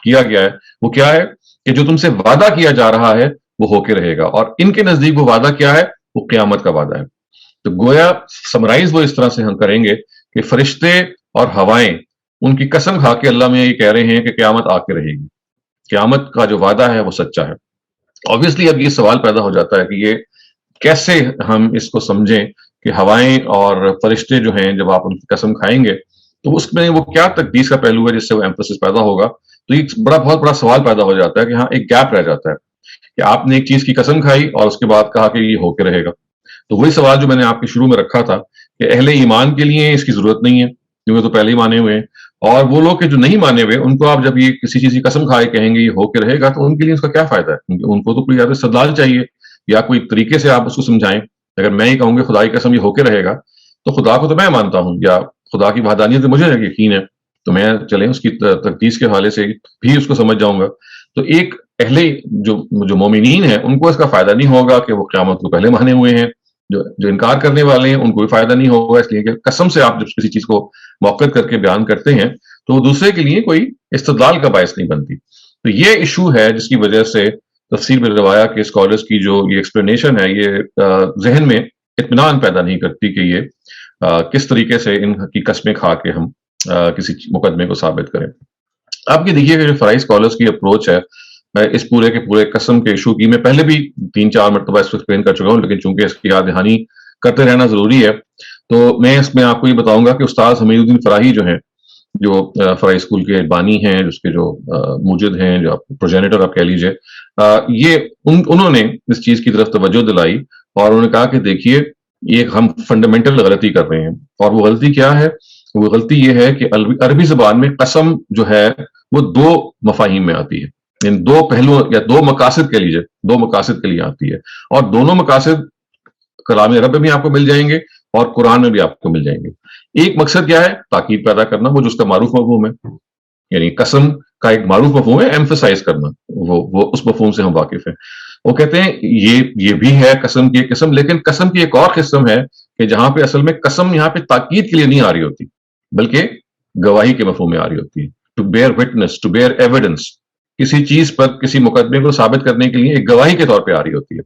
کیا گیا ہے، وہ کیا ہے کہ جو تم سے وعدہ کیا جا رہا ہے وہ ہو کے رہے گا. اور ان کے نزدیک وہ وعدہ کیا ہے؟ وہ قیامت کا وعدہ ہے. تو گویا سمرائز وہ اس طرح سے ہم کریں گے کہ فرشتے اور ہوائیں ان کی قسم کھا کے اللہ میں یہ کہہ رہے ہیں کہ قیامت آ کے رہے گی، قیامت کا جو وعدہ ہے وہ سچا ہے. آبویسلی اب یہ سوال پیدا ہو جاتا ہے کہ یہ کیسے ہم اس کو سمجھیں کہ ہوائیں اور فرشتے جو ہیں جب آپ ان کی قسم کھائیں گے تو اس میں وہ کیا تقدیس کا پہلو ہے جس سے وہ ایمفسس پیدا ہوگا. تو یہ بہت بڑا سوال پیدا ہو جاتا ہے کہ ہاں ایک گیپ رہ جاتا ہے کہ آپ نے ایک چیز کی قسم کھائی اور اس کے بعد کہا کہ یہ ہو کے رہے گا. تو وہی سوال جو میں نے آپ کے شروع میں رکھا تھا کہ اہل ایمان کے لیے اس کی ضرورت نہیں ہے کیونکہ تو پہلے ہی مانے ہوئے ہیں، اور وہ لوگ جو نہیں مانے ہوئے ان کو آپ جب یہ کسی چیز کی قسم کھائے کہیں گے یہ ہو کے رہے گا تو ان کے لیے اس کا کیا فائدہ ہے؟ کیونکہ ان کو تو کوئی یا تو استدلال چاہیے یا کوئی طریقے سے آپ اس کو سمجھائیں. اگر میں ہی کہوں گی خدا کی قسم یہ ہو کے رہے گا تو خدا کو تو میں مانتا ہوں یا خدا کی وحدانیت مجھے یقین ہے، تو میں چلیں اس کی تقدیس کے حوالے سے بھی اس کو سمجھ جاؤں گا. تو ایک اہل جو مومنین ہیں ان کو اس کا فائدہ نہیں ہوگا کہ وہ قیامت کو پہلے مانے ہوئے ہیں. جو انکار کرنے والے ہیں ان کو بھی فائدہ نہیں ہوگا، اس لیے کہ قسم سے آپ جب کسی چیز کو موقت کر کے بیان کرتے ہیں تو وہ دوسرے کے لیے کوئی استدلال کا باعث نہیں بنتی. تو یہ ایشو ہے جس کی وجہ سے تفسیر میں روایہ کے اسکالرس کی جو یہ ایکسپلینیشن ہے یہ ذہن میں اطمینان پیدا نہیں کرتی کہ یہ کس طریقے سے ان کی قسمیں کھا کے ہم کسی مقدمے کو ثابت کریں. آپ یہ دیکھیے کہ جو فرائی اسکالرس کی اپروچ ہے اس پورے کے پورے قسم کے ایشو کی، میں پہلے بھی 3-4 مرتبہ اس کو ایکسپلین کر چکا ہوں، لیکن چونکہ اس کی یاد دہانی کرتے رہنا ضروری ہے تو میں اس میں آپ کو یہ بتاؤں گا کہ استاد حمید الدین فراہی جو ہیں، جو فرائی اسکول کے بانی ہیں، جس کے جو موجد ہیں، جو پروجینیٹر آپ کہہ لیجیے، یہ انہوں نے اس چیز کی طرف توجہ دلائی اور انہوں نے کہا کہ دیکھیے یہ ہم فنڈامنٹل غلطی کر رہے ہیں. اور وہ غلطی کیا ہے؟ وہ غلطی یہ ہے کہ عربی زبان میں قسم جو ہے وہ 2 مفاہیم میں آتی ہے، ان 2 پہلو یا 2 مقاصد کے لیے 2 مقاصد کے لیے آتی ہے، اور دونوں مقاصد کلام رب میں آپ کو مل جائیں گے اور قرآن میں بھی آپ کو مل جائیں گے. ایک مقصد کیا ہے؟ تاکید پیدا کرنا، وہ جو اس کا معروف مفہوم ہے، یعنی قسم کا ایک معروف مفہوم ہے ایمفسائز کرنا، وہ اس مفہوم سے ہم واقف ہیں. وہ کہتے ہیں یہ بھی ہے قسم کی ایک قسم، لیکن قسم کی ایک اور قسم ہے کہ جہاں پہ اصل میں قسم یہاں پہ تاکید کے لیے نہیں آ رہی ہوتی بلکہ گواہی کے مفہوم میں آ رہی ہوتی ہے. To bear witness, to bear evidence, کسی چیز پر کسی مقدمے کو ثابت کرنے کے لیے ایک گواہی کے طور پہ آ رہی ہوتی ہے.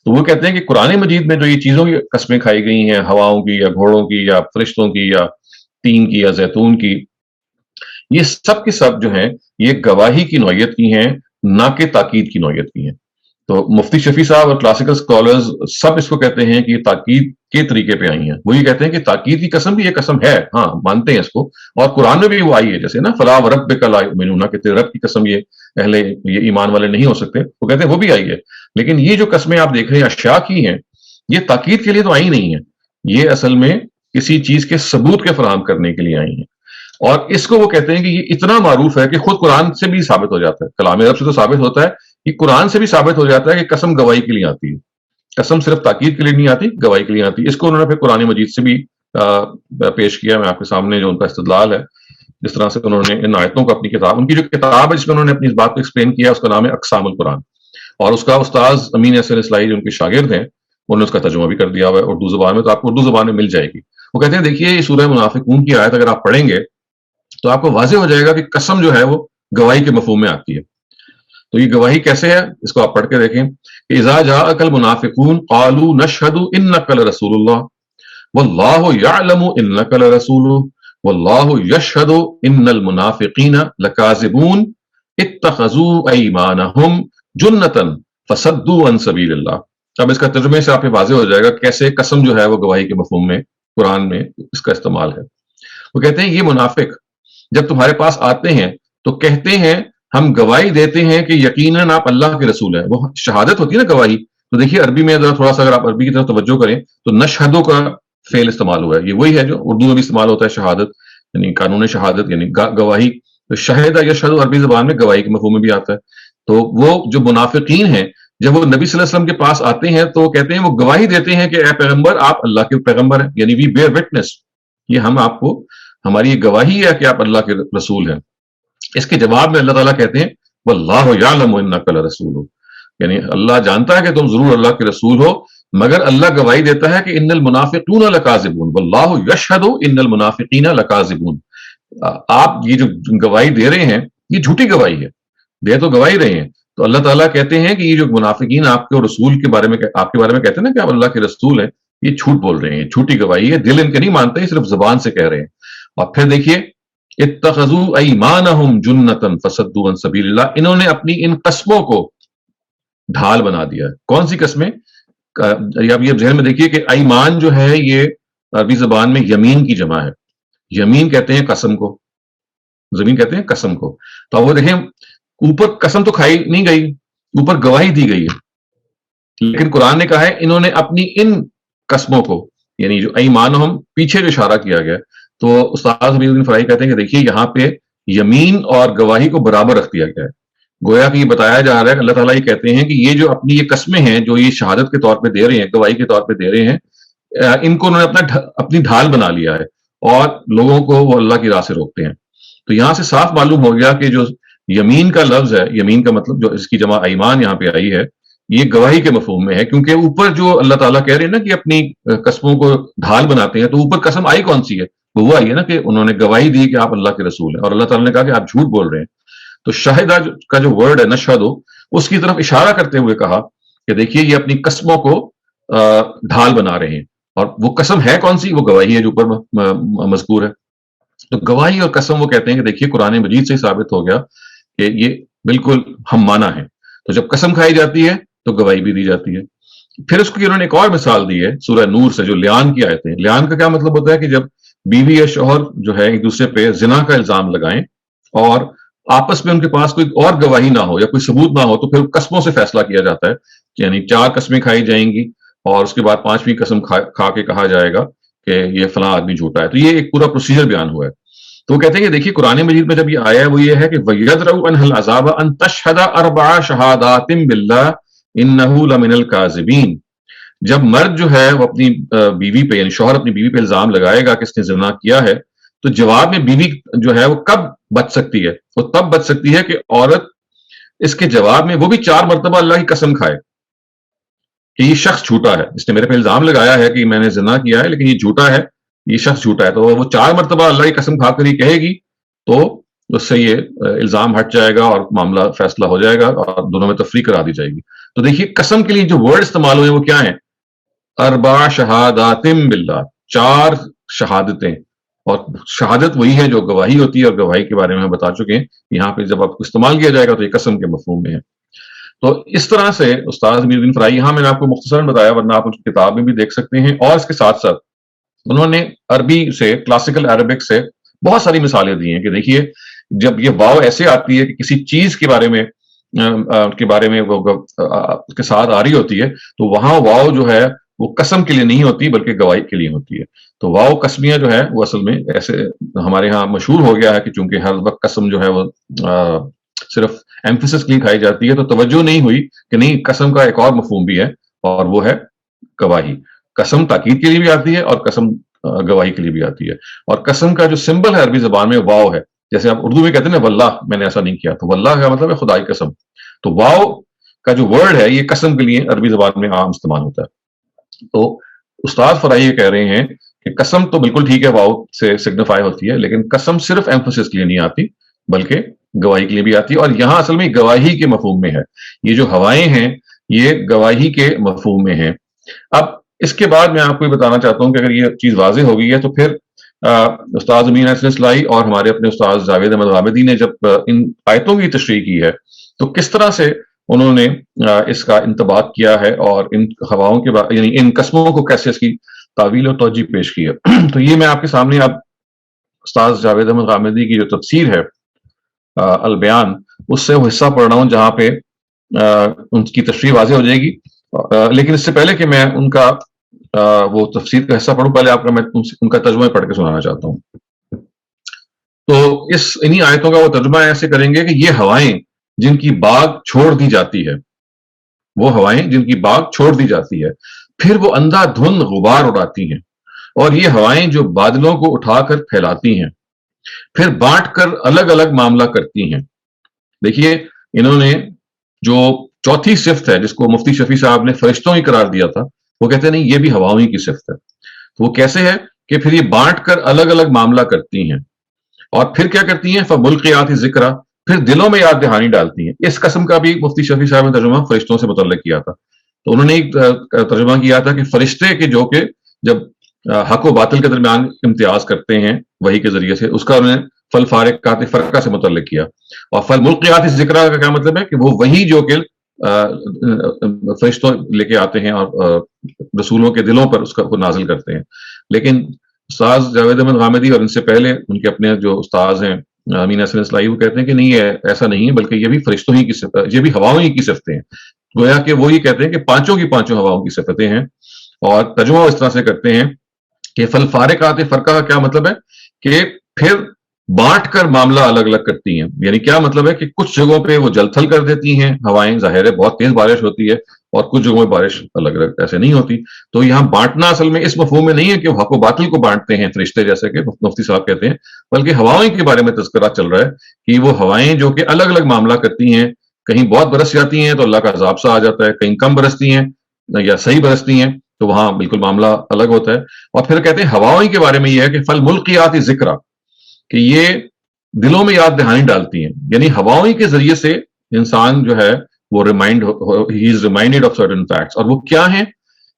تو وہ کہتے ہیں کہ قرآن مجید میں جو یہ چیزوں کی قسمیں کھائی گئی ہیں، ہواؤں کی یا گھوڑوں کی یا فرشتوں کی یا تین کی یا زیتون کی، یہ سب کے سب جو ہیں یہ گواہی کی نوعیت کی ہیں، نہ کہ تاکید کی نوعیت کی ہیں. تو مفتی شفیع صاحب اور کلاسیکل اسکالرز سب اس کو کہتے ہیں کہ یہ تاکید کے طریقے پہ آئی ہیں. وہ یہ کہتے ہیں کہ تاکید کی قسم بھی یہ قسم ہے، ہاں مانتے ہیں اس کو، اور قرآن میں بھی وہ آئی ہے، جیسے نا فلا وربک لا یؤمنون، کہ تیرے رب کی قسم یہ ایمان والے نہیں ہو سکتے، وہ کہتے ہیں وہ بھی آئی ہے. لیکن یہ جو قسمیں آپ دیکھ رہے ہیں اشیاء کی ہیں، یہ تاکید کے لیے تو آئی نہیں ہیں، یہ اصل میں کسی چیز کے ثبوت کے فراہم کرنے کے لیے آئی ہیں. اور اس کو وہ کہتے ہیں کہ یہ اتنا معروف ہے کہ خود قرآن سے بھی ثابت ہو جاتا ہے، کلام رب سے تو ثابت ہوتا ہے، یہ قرآن سے بھی ثابت ہو جاتا ہے کہ قسم گواہی کے لیے آتی ہے. قسم صرف تاکید کے لیے نہیں آتی، گواہی کے لیے آتی ہے. اس کو انہوں نے پھر قرآن مجید سے بھی پیش کیا. میں آپ کے سامنے جو ان کا استدلال ہے جس طرح سے انہوں نے ان آیتوں کو اپنی کتاب، ان کی جو کتاب ہے جس میں انہوں نے اپنی اس بات کو ایکسپلین کیا، اس کا نام ہے اقسام القرآن، اور اس کا استاذ امین احسن اصلاحی جو ان کے شاگرد ہیں انہوں نے اس کا ترجمہ بھی کر دیا ہوا ہے اردو زبان میں، تو آپ کو اردو زبان میں مل جائے گی. وہ کہتے ہیں دیکھیے یہ سورہ منافقون کی آیت اگر آپ پڑھیں گے تو آپ کو واضح ہو جائے گا کہ قسم جو ہے وہ گواہی کے مفہوم میں آتی ہے. تو یہ گواہی کیسے ہے اس کو آپ پڑھ کے دیکھیں کہ اذا جاءک المنافقون قالوا نشهد انک لرسول اللہ واللہ یعلم انک لرسول واللہ یشهد ان المنافقین لکاذبون اتخذوا ایمانہم جنتا فصدوا عن سبیل اللہ. اب اس کا ترجمے سے آپ کو واضح ہو جائے گا کیسے قسم جو ہے وہ گواہی کے مفہوم میں قرآن میں اس کا استعمال ہے. وہ کہتے ہیں یہ منافق جب تمہارے پاس آتے ہیں تو کہتے ہیں ہم گواہی دیتے ہیں کہ یقیناً آپ اللہ کے رسول ہیں. وہ شہادت ہوتی ہے نا گواہی. تو دیکھیے عربی میں ذرا تھوڑا سا اگر آپ عربی کی طرف توجہ کریں تو نشہدو کا فعل استعمال ہوا ہے. یہ وہی ہے جو اردو میں بھی استعمال ہوتا ہے شہادت، یعنی قانون شہادت یعنی گواہی. تو شہد یشہد عربی زبان میں گواہی کے مفہوم میں بھی آتا ہے. تو وہ جو منافقین ہیں جب وہ نبی صلی اللہ علیہ وسلم کے پاس آتے ہیں تو کہتے ہیں وہ گواہی دیتے ہیں کہ اے پیغمبر آپ اللہ کے پیغمبر ہیں، یعنی وی بیئر وٹنس، یہ ہم آپ کو ہماری یہ گواہی ہے کہ آپ اللہ کے رسول ہیں. اس کے جواب میں اللہ تعالیٰ کہتے ہیں واللہ یعلم انک لرسول، یعنی اللہ جانتا ہے کہ تم ضرور اللہ کے رسول ہو، مگر اللہ گواہی دیتا ہے کہ ان المنافقون لکاذبون واللہ یشہد ان المنافقین لکاذبون. آپ یہ جو گواہی دے رہے ہیں یہ جھوٹی گواہی ہے، دے تو گواہی رہے ہیں. تو اللہ تعالیٰ کہتے ہیں کہ یہ جو منافقین آپ کے رسول کے بارے میں آپ کے بارے میں کہتے ہیں نا کہ آپ اللہ کے رسول ہیں، یہ جھوٹ بول رہے ہیں، جھوٹی گواہی ہے. دل ان کے نہیں مانتے، یہ صرف زبان سے کہہ رہے ہیں. اور پھر دیکھیے اتخذوا ایمانہم جنتا فصدوا عن سبیل اللہ، انہوں نے اپنی ان قسموں کو ڈھال بنا دیا ہے. کون سی قسمیں؟ اب یہ ذہن میں دیکھیے کہ ایمان جو ہے یہ عربی زبان میں یمین کی جمع ہے. یمین کہتے ہیں قسم کو، زمین کہتے ہیں قسم کو. تو اب وہ دیکھیں اوپر قسم تو کھائی نہیں گئی، اوپر گواہی دی گئی ہے، لیکن قرآن نے کہا ہے انہوں نے اپنی ان قسموں کو، یعنی جو ایمانہم پیچھے جو اشارہ کیا گیا. تو استاد حمید الدین فرائی کہتے ہیں کہ دیکھیے یہاں پہ یمین اور گواہی کو برابر رکھ دیا گیا ہے. گویا کہ یہ بتایا جا رہا ہے کہ اللہ تعالیٰ یہ کہتے ہیں کہ یہ جو اپنی یہ قسمیں ہیں جو یہ شہادت کے طور پہ دے رہے ہیں، گواہی کے طور پہ دے رہے ہیں، ان کو انہوں نے اپنی ڈھال بنا لیا ہے اور لوگوں کو وہ اللہ کی راہ سے روکتے ہیں. تو یہاں سے صاف معلوم ہو گیا کہ جو یمین کا لفظ ہے، یمین کا مطلب جو اس کی جمع ایمان یہاں پہ آئی ہے، یہ گواہی کے مفہوم میں ہے. کیونکہ اوپر جو اللہ تعالیٰ کہہ رہے ہیں نا کہ اپنی قسموں کو ڈھال بناتے ہیں، تو اوپر قسم آئی کون سی ہے؟ وہ آئی ہے نا کہ انہوں نے گواہی دی کہ آپ اللہ کے رسول ہیں، اور اللہ تعالیٰ نے کہا کہ آپ جھوٹ بول رہے ہیں. تو شاہدہ کا جو ورڈ ہے نشہدو، اس کی طرف اشارہ کرتے ہوئے کہا کہ دیکھیے یہ اپنی قسموں کو ڈھال بنا رہے ہیں، اور وہ قسم ہے کون سی؟ وہ گواہی ہے جو اوپر مذکور ہے. تو گواہی اور قسم وہ کہتے ہیں کہ دیکھیے قرآن مجید سے ہی ثابت ہو گیا کہ یہ بالکل ہم معنی ہے. تو جب قسم کھائی جاتی ہے تو گواہی بھی دی جاتی ہے. پھر اس کی انہوں نے ایک اور مثال دی ہے سورہ نور سے، جو لیان کی آیتیں ہیں. لیان کا کیا مطلب ہوتا ہے کہ جب بیوی یا شوہر جو ہے ایک دوسرے پہ زنا کا الزام لگائیں اور آپس میں ان کے پاس کوئی اور گواہی نہ ہو یا کوئی ثبوت نہ ہو، تو پھر قسموں سے فیصلہ کیا جاتا ہے. یعنی 4 قسمیں کھائی جائیں گی اور اس کے بعد 5ویں قسم کھا کے کہا جائے گا کہ یہ فلاں آدمی جھوٹا ہے. تو یہ ایک پورا پروسیجر بیان ہوا ہے. تو وہ کہتے ہیں کہ دیکھیے قرآن مجید میں جب یہ آیا ہے وہ یہ ہے کہ وَيَدْرَؤْ عَنْهَا الْعَذَابَ أَن تَشْهَدَ 4 شَهَادَاتٍ بِاللَّهِ إِنَّهُ لَمِنَ الْكَاذِبِينَ. جب مرد جو ہے وہ اپنی بیوی پہ، یعنی شوہر اپنی بیوی پہ الزام لگائے گا کہ اس نے زنا کیا ہے، تو جواب میں بیوی جو ہے وہ کب بچ سکتی ہے؟ وہ تب بچ سکتی ہے کہ عورت اس کے جواب میں وہ بھی 4 مرتبہ اللہ کی قسم کھائے کہ یہ شخص جھوٹا ہے، اس نے میرے پہ الزام لگایا ہے کہ میں نے زنا کیا ہے لیکن یہ جھوٹا ہے، یہ شخص جھوٹا ہے. تو وہ 4 مرتبہ اللہ کی قسم کھا کر ہی کہے گی تو اس سے یہ الزام ہٹ جائے گا اور معاملہ فیصلہ ہو جائے گا اور دونوں میں تفریق کرا دی جائے گی. تو دیکھیے قسم کے لیے جو ورڈ استعمال ہوئے وہ کیا ہیں؟ 4 شہاداتٍ باللہ، 4 شہادتیں. اور شہادت وہی ہے جو گواہی ہوتی ہے، اور گواہی کے بارے میں ہم بتا چکے ہیں. یہاں پہ جب آپ کو استعمال کیا جائے گا تو یہ قسم کے مفہوم میں ہے. تو اس طرح سے استاد حمید الدین فرائی، یہاں میں نے آپ کو مختصراً بتایا، ورنہ آپ اس کی کتاب میں بھی دیکھ سکتے ہیں. اور اس کے ساتھ ساتھ انہوں نے عربی سے، کلاسیکل عربک سے بہت ساری مثالیں دی ہیں کہ دیکھیے جب یہ واو ایسے آتی ہے کہ کسی چیز کے بارے میں وہ اس کے ساتھ آ رہی ہوتی ہے، تو وہاں واو جو ہے وہ قسم کے لیے نہیں ہوتی بلکہ گواہی کے لیے ہوتی ہے. تو واو قسمیہ جو ہے وہ اصل میں ایسے ہمارے ہاں مشہور ہو گیا ہے کہ چونکہ ہر وقت قسم جو ہے وہ صرف ایمفیسس کے لیے کھائی جاتی ہے، تو توجہ نہیں ہوئی کہ نہیں، قسم کا ایک اور مفہوم بھی ہے اور وہ ہے گواہی. قسم تاکید کے لیے بھی آتی ہے اور قسم گواہی کے لیے بھی آتی ہے. اور قسم کا جو سمبل ہے عربی زبان میں واو ہے. جیسے آپ اردو میں کہتے ہیں نا واللہ میں نے ایسا نہیں کیا, تو واللہ کا مطلب ہے خدا کی قسم. تو واو کا جو ورڈ ہے یہ قسم کے لیے عربی زبان میں عام استعمال ہوتا ہے. تو استاد فرائی یہ کہہ رہے ہیں کہ قسم تو بالکل ٹھیک ہے, واو سے سگنیفائی ہوتی ہے, لیکن قسم صرف ایمفسس کے لیے نہیں آتی بلکہ گواہی کے لیے بھی آتی ہے. اور یہاں اصل میں گواہی کے مفہوم میں ہے. یہ جو ہوائیں ہیں یہ گواہی کے مفہوم میں ہیں. اب اس کے بعد میں آپ کو یہ بتانا چاہتا ہوں کہ اگر یہ چیز واضح ہو گئی ہے تو پھر استاد امین احسن اصلاحی اور ہمارے اپنے استاد جاوید احمد غامدی نے جب ان آیتوں کی تشریح کی ہے تو کس طرح سے انہوں نے اس کا انتباط کیا ہے اور ان ہواؤں کے یعنی ان قسموں کو کیسے اس کی تعویل اور توجہ پیش کی ہے. تو یہ میں آپ کے سامنے اب استاد جاوید احمد غامدی کی جو تفسیر ہے البیان, اس سے وہ حصہ پڑھ رہا ہوں جہاں پہ ان کی تشریح واضح ہو جائے گی. لیکن اس سے پہلے کہ میں ان کا وہ تفسیر کا حصہ پڑھوں, پہلے آپ کا میں ان کا ترجمہ پڑھ کے سنانا چاہتا ہوں. تو انہی آیتوں کا وہ ترجمہ ایسے کریں گے کہ یہ ہوائیں جن کی باغ چھوڑ دی جاتی ہے, وہ ہوائیں جن کی باغ چھوڑ دی جاتی ہے, پھر وہ اندھا دھند غبار اڑاتی ہیں, اور یہ ہوائیں جو بادلوں کو اٹھا کر پھیلاتی ہیں, پھر بانٹ کر الگ الگ معاملہ کرتی ہیں. دیکھیے انہوں نے جو چوتھی صفت ہے جس کو مفتی شفیع صاحب نے فرشتوں ہی قرار دیا تھا, وہ کہتے ہیں نہیں یہ بھی ہواؤں ہی کی صفت ہے. تو وہ کیسے ہے کہ پھر یہ بانٹ کر الگ الگ معاملہ کرتی ہیں, اور پھر کیا کرتی ہیں فملقیات ذکرہ, پھر دلوں میں یاد دہانی ڈالتی ہیں. اس قسم کا بھی مفتی شفیع صاحب نے ترجمہ فرشتوں سے متعلق کیا تھا. تو انہوں نے ایک ترجمہ کیا تھا کہ فرشتے کے جو کہ جب حق و باطل کے درمیان امتیاز کرتے ہیں وحی کے ذریعے سے, اس کا انہوں نے فل فارقات فرقہ سے متعلق کیا. اور فل ملقیات ذکرہ کا کیا مطلب ہے کہ وہ وہی جو کہ فرشتوں لے کے آتے ہیں اور رسولوں کے دلوں پر اس کو نازل کرتے ہیں. لیکن استاد جاوید احمد غامدی اور ان سے پہلے ان کے اپنے جو استاذ ہیں امین احسن اصلاحی, وہ کہتے ہیں کہ نہیں یہ ایسا نہیں ہے بلکہ یہ بھی فرشتوں ہی کی صفت, یہ بھی ہواؤں ہی کی صفتیں ہیں. گویا کہ وہ یہ کہتے ہیں کہ پانچوں کی پانچوں ہواؤں کی صفتیں ہیں. اور ترجمہ اس طرح سے کرتے ہیں کہ فل فارقات فرقہ کا کیا مطلب ہے کہ پھر بانٹ کر معاملہ الگ الگ کرتی ہیں. یعنی کیا مطلب ہے کہ کچھ جگہوں پہ وہ جل تھل کر دیتی ہیں ہوائیں, ظاہر ہے بہت تیز بارش ہوتی ہے, اور کچھ جگہوں میں بارش الگ الگ ایسے نہیں ہوتی. تو یہاں بانٹنا اصل میں اس مفہوم میں نہیں ہے کہ وہ حق و باطل کو بانٹتے ہیں فرشتے جیسے کہ مفتی صاحب کہتے ہیں, بلکہ ہوائیں کے بارے میں تذکرہ چل رہا ہے کہ وہ ہوائیں جو کہ الگ الگ معاملہ کرتی ہیں, کہیں بہت برس جاتی ہیں تو اللہ کا عذاب سا آ جاتا ہے, کہیں کم برستی ہیں یا صحیح برستی ہیں تو وہاں بالکل معاملہ الگ ہوتا ہے. اور پھر کہتے ہیں ہوائیں کے بارے میں یہ ہے کہ فل ملقیات ذکرہ, کہ یہ دلوں میں یاد دہانی ڈالتی ہیں. یعنی ہواؤں کے ذریعے سے انسان جو ہے وہ ہی از ریمائنڈیڈ آف سرٹن فیکٹس, اور وہ کیا ہیں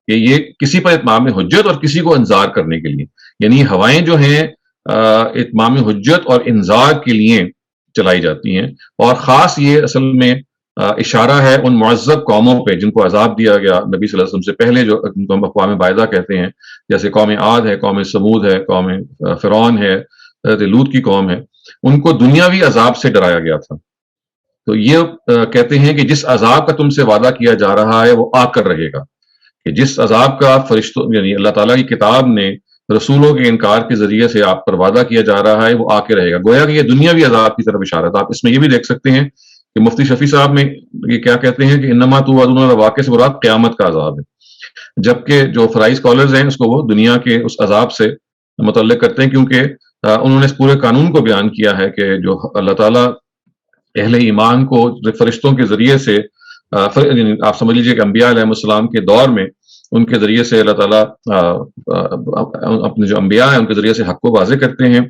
کہ یہ کسی پر اتمام حجت اور کسی کو انذار کرنے کے لیے. یعنی ہوائیں جو ہیں اتمام حجت اور انذار کے لیے چلائی جاتی ہیں, اور خاص یہ اصل میں اشارہ ہے ان معذب قوموں پہ جن کو عذاب دیا گیا نبی صلی اللہ علیہ وسلم سے پہلے, جو ہم اقوام باعثہ کہتے ہیں, جیسے قوم عاد ہے, قوم سمود ہے, قوم فرعون ہے, لوط کی قوم ہے. ان کو دنیاوی عذاب سے ڈرایا گیا تھا. تو یہ کہتے ہیں کہ جس عذاب کا تم سے وعدہ کیا جا رہا ہے وہ آ کر رہے گا, کہ جس عذاب کا فرشتوں یعنی اللہ تعالیٰ کی کتاب نے رسولوں کے انکار کے ذریعے سے آپ پر وعدہ کیا جا رہا ہے وہ آ کے رہے گا. گویا کہ یہ دنیاوی عذاب کی طرف اشارت. آپ اس میں یہ بھی دیکھ سکتے ہیں کہ مفتی شفیع صاحب میں یہ کیا کہتے ہیں کہ انما توعدون لواقع سے مراد قیامت کا عذاب ہے, جبکہ جو فرائی اسکالرز ہیں اس کو وہ دنیا کے اس عذاب سے متعلق کرتے ہیں, کیونکہ انہوں نے اس پورے قانون کو بیان کیا ہے کہ جو اللہ تعالیٰ اہل ایمان کو فرشتوں کے ذریعے سے آپ سمجھ لیجئے کہ انبیاء علیہ السلام کے دور میں ان کے ذریعے سے اللہ تعالیٰ اپنے جو انبیاء ہیں ان کے ذریعے سے حق کو واضح کرتے ہیں,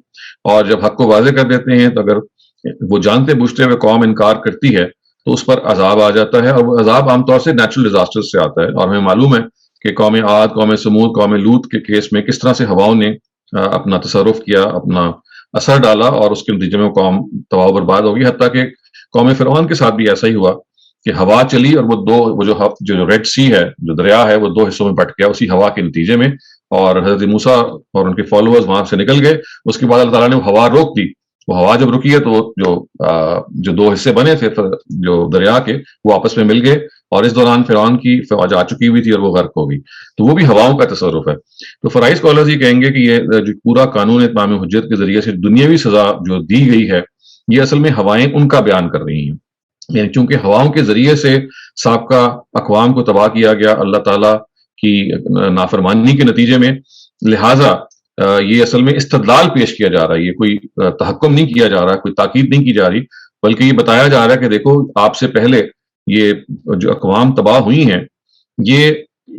اور جب حق کو واضح کر دیتے ہیں تو اگر وہ جانتے بوجھتے ہوئے قوم انکار کرتی ہے تو اس پر عذاب آ جاتا ہے, اور وہ عذاب عام طور سے نیچرل ڈیزاسٹر سے آتا ہے. اور ہمیں معلوم ہے کہ قوم عاد, قوم سمود, قوم لوط کے کیس میں کس طرح سے ہواؤں نے اپنا تصرف کیا, اپنا اثر ڈالا, اور اس کے نتیجے میں قوم تباہ و برباد ہوگی. حتیٰ کہ قوم فرعون کے ساتھ بھی ایسا ہی ہوا کہ ہوا چلی اور وہ جو ریڈ سی ہے, جو دریا ہے, وہ دو حصوں میں بٹ گیا اسی ہوا کے نتیجے میں, اور حضرت موسیٰ اور ان کے فالوورز وہاں سے نکل گئے. اس کے بعد اللہ تعالیٰ نے وہ ہوا روک دی. وہ ہوا جب رکی ہے تو جو دو حصے بنے تھے جو دریا کے وہ آپس میں مل گئے, اور اس دوران فرعون کی فوج آ چکی ہوئی تھی اور وہ غرق ہو گئی. تو وہ بھی ہواؤں کا تصرف ہے. تو فرائی اسکالرز یہ کہیں گے کہ یہ جو پورا قانون اتمام حجت کے ذریعے سے دنیاوی سزا جو دی گئی ہے یہ اصل میں ہوائیں ان کا بیان کر رہی ہیں. یعنی چونکہ ہواؤں کے ذریعے سے سابقہ اقوام کو تباہ کیا گیا اللہ تعالیٰ کی نافرمانی کے نتیجے میں, لہٰذا یہ اصل میں استدلال پیش کیا جا رہا ہے، یہ کوئی تحکم نہیں کیا جا رہا، کوئی تاکید نہیں کی جا رہی، بلکہ یہ بتایا جا رہا ہے کہ دیکھو آپ سے پہلے یہ جو اقوام تباہ ہوئی ہیں یہ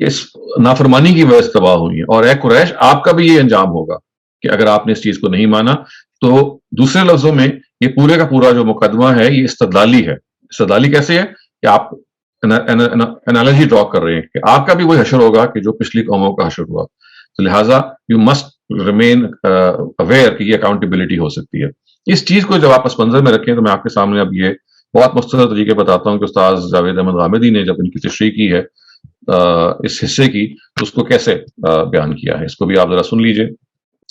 اس نافرمانی کی وجہ سے تباہ ہوئی ہیں، اور اے قریش آپ کا بھی یہ انجام ہوگا کہ اگر آپ نے اس چیز کو نہیں مانا۔ تو دوسرے لفظوں میں یہ پورے کا پورا جو مقدمہ ہے یہ استدلالی ہے۔ استدلالی کیسے ہے کہ آپ انالوجی ڈرا کر رہے ہیں کہ آپ کا بھی وہی حشر ہوگا کہ جو پچھلی قوموں کا حشر ہوا، تو لہٰذا یو مسٹ ریمین اویئر کہ یہ اکاؤنٹیبلٹی ہو سکتی ہے۔ اس چیز کو جب آپ پس منظر میں رکھیں تو میں آپ کے سامنے اب یہ بہت مختصر طریقے بتاتا ہوں کہ استاذ جاوید احمد غامدی نے جب ان کی تشریح کی ہے اس حصے کی تو اس کو کیسے بیان کیا ہے، اس کو بھی آپ ذرا سن لیجئے،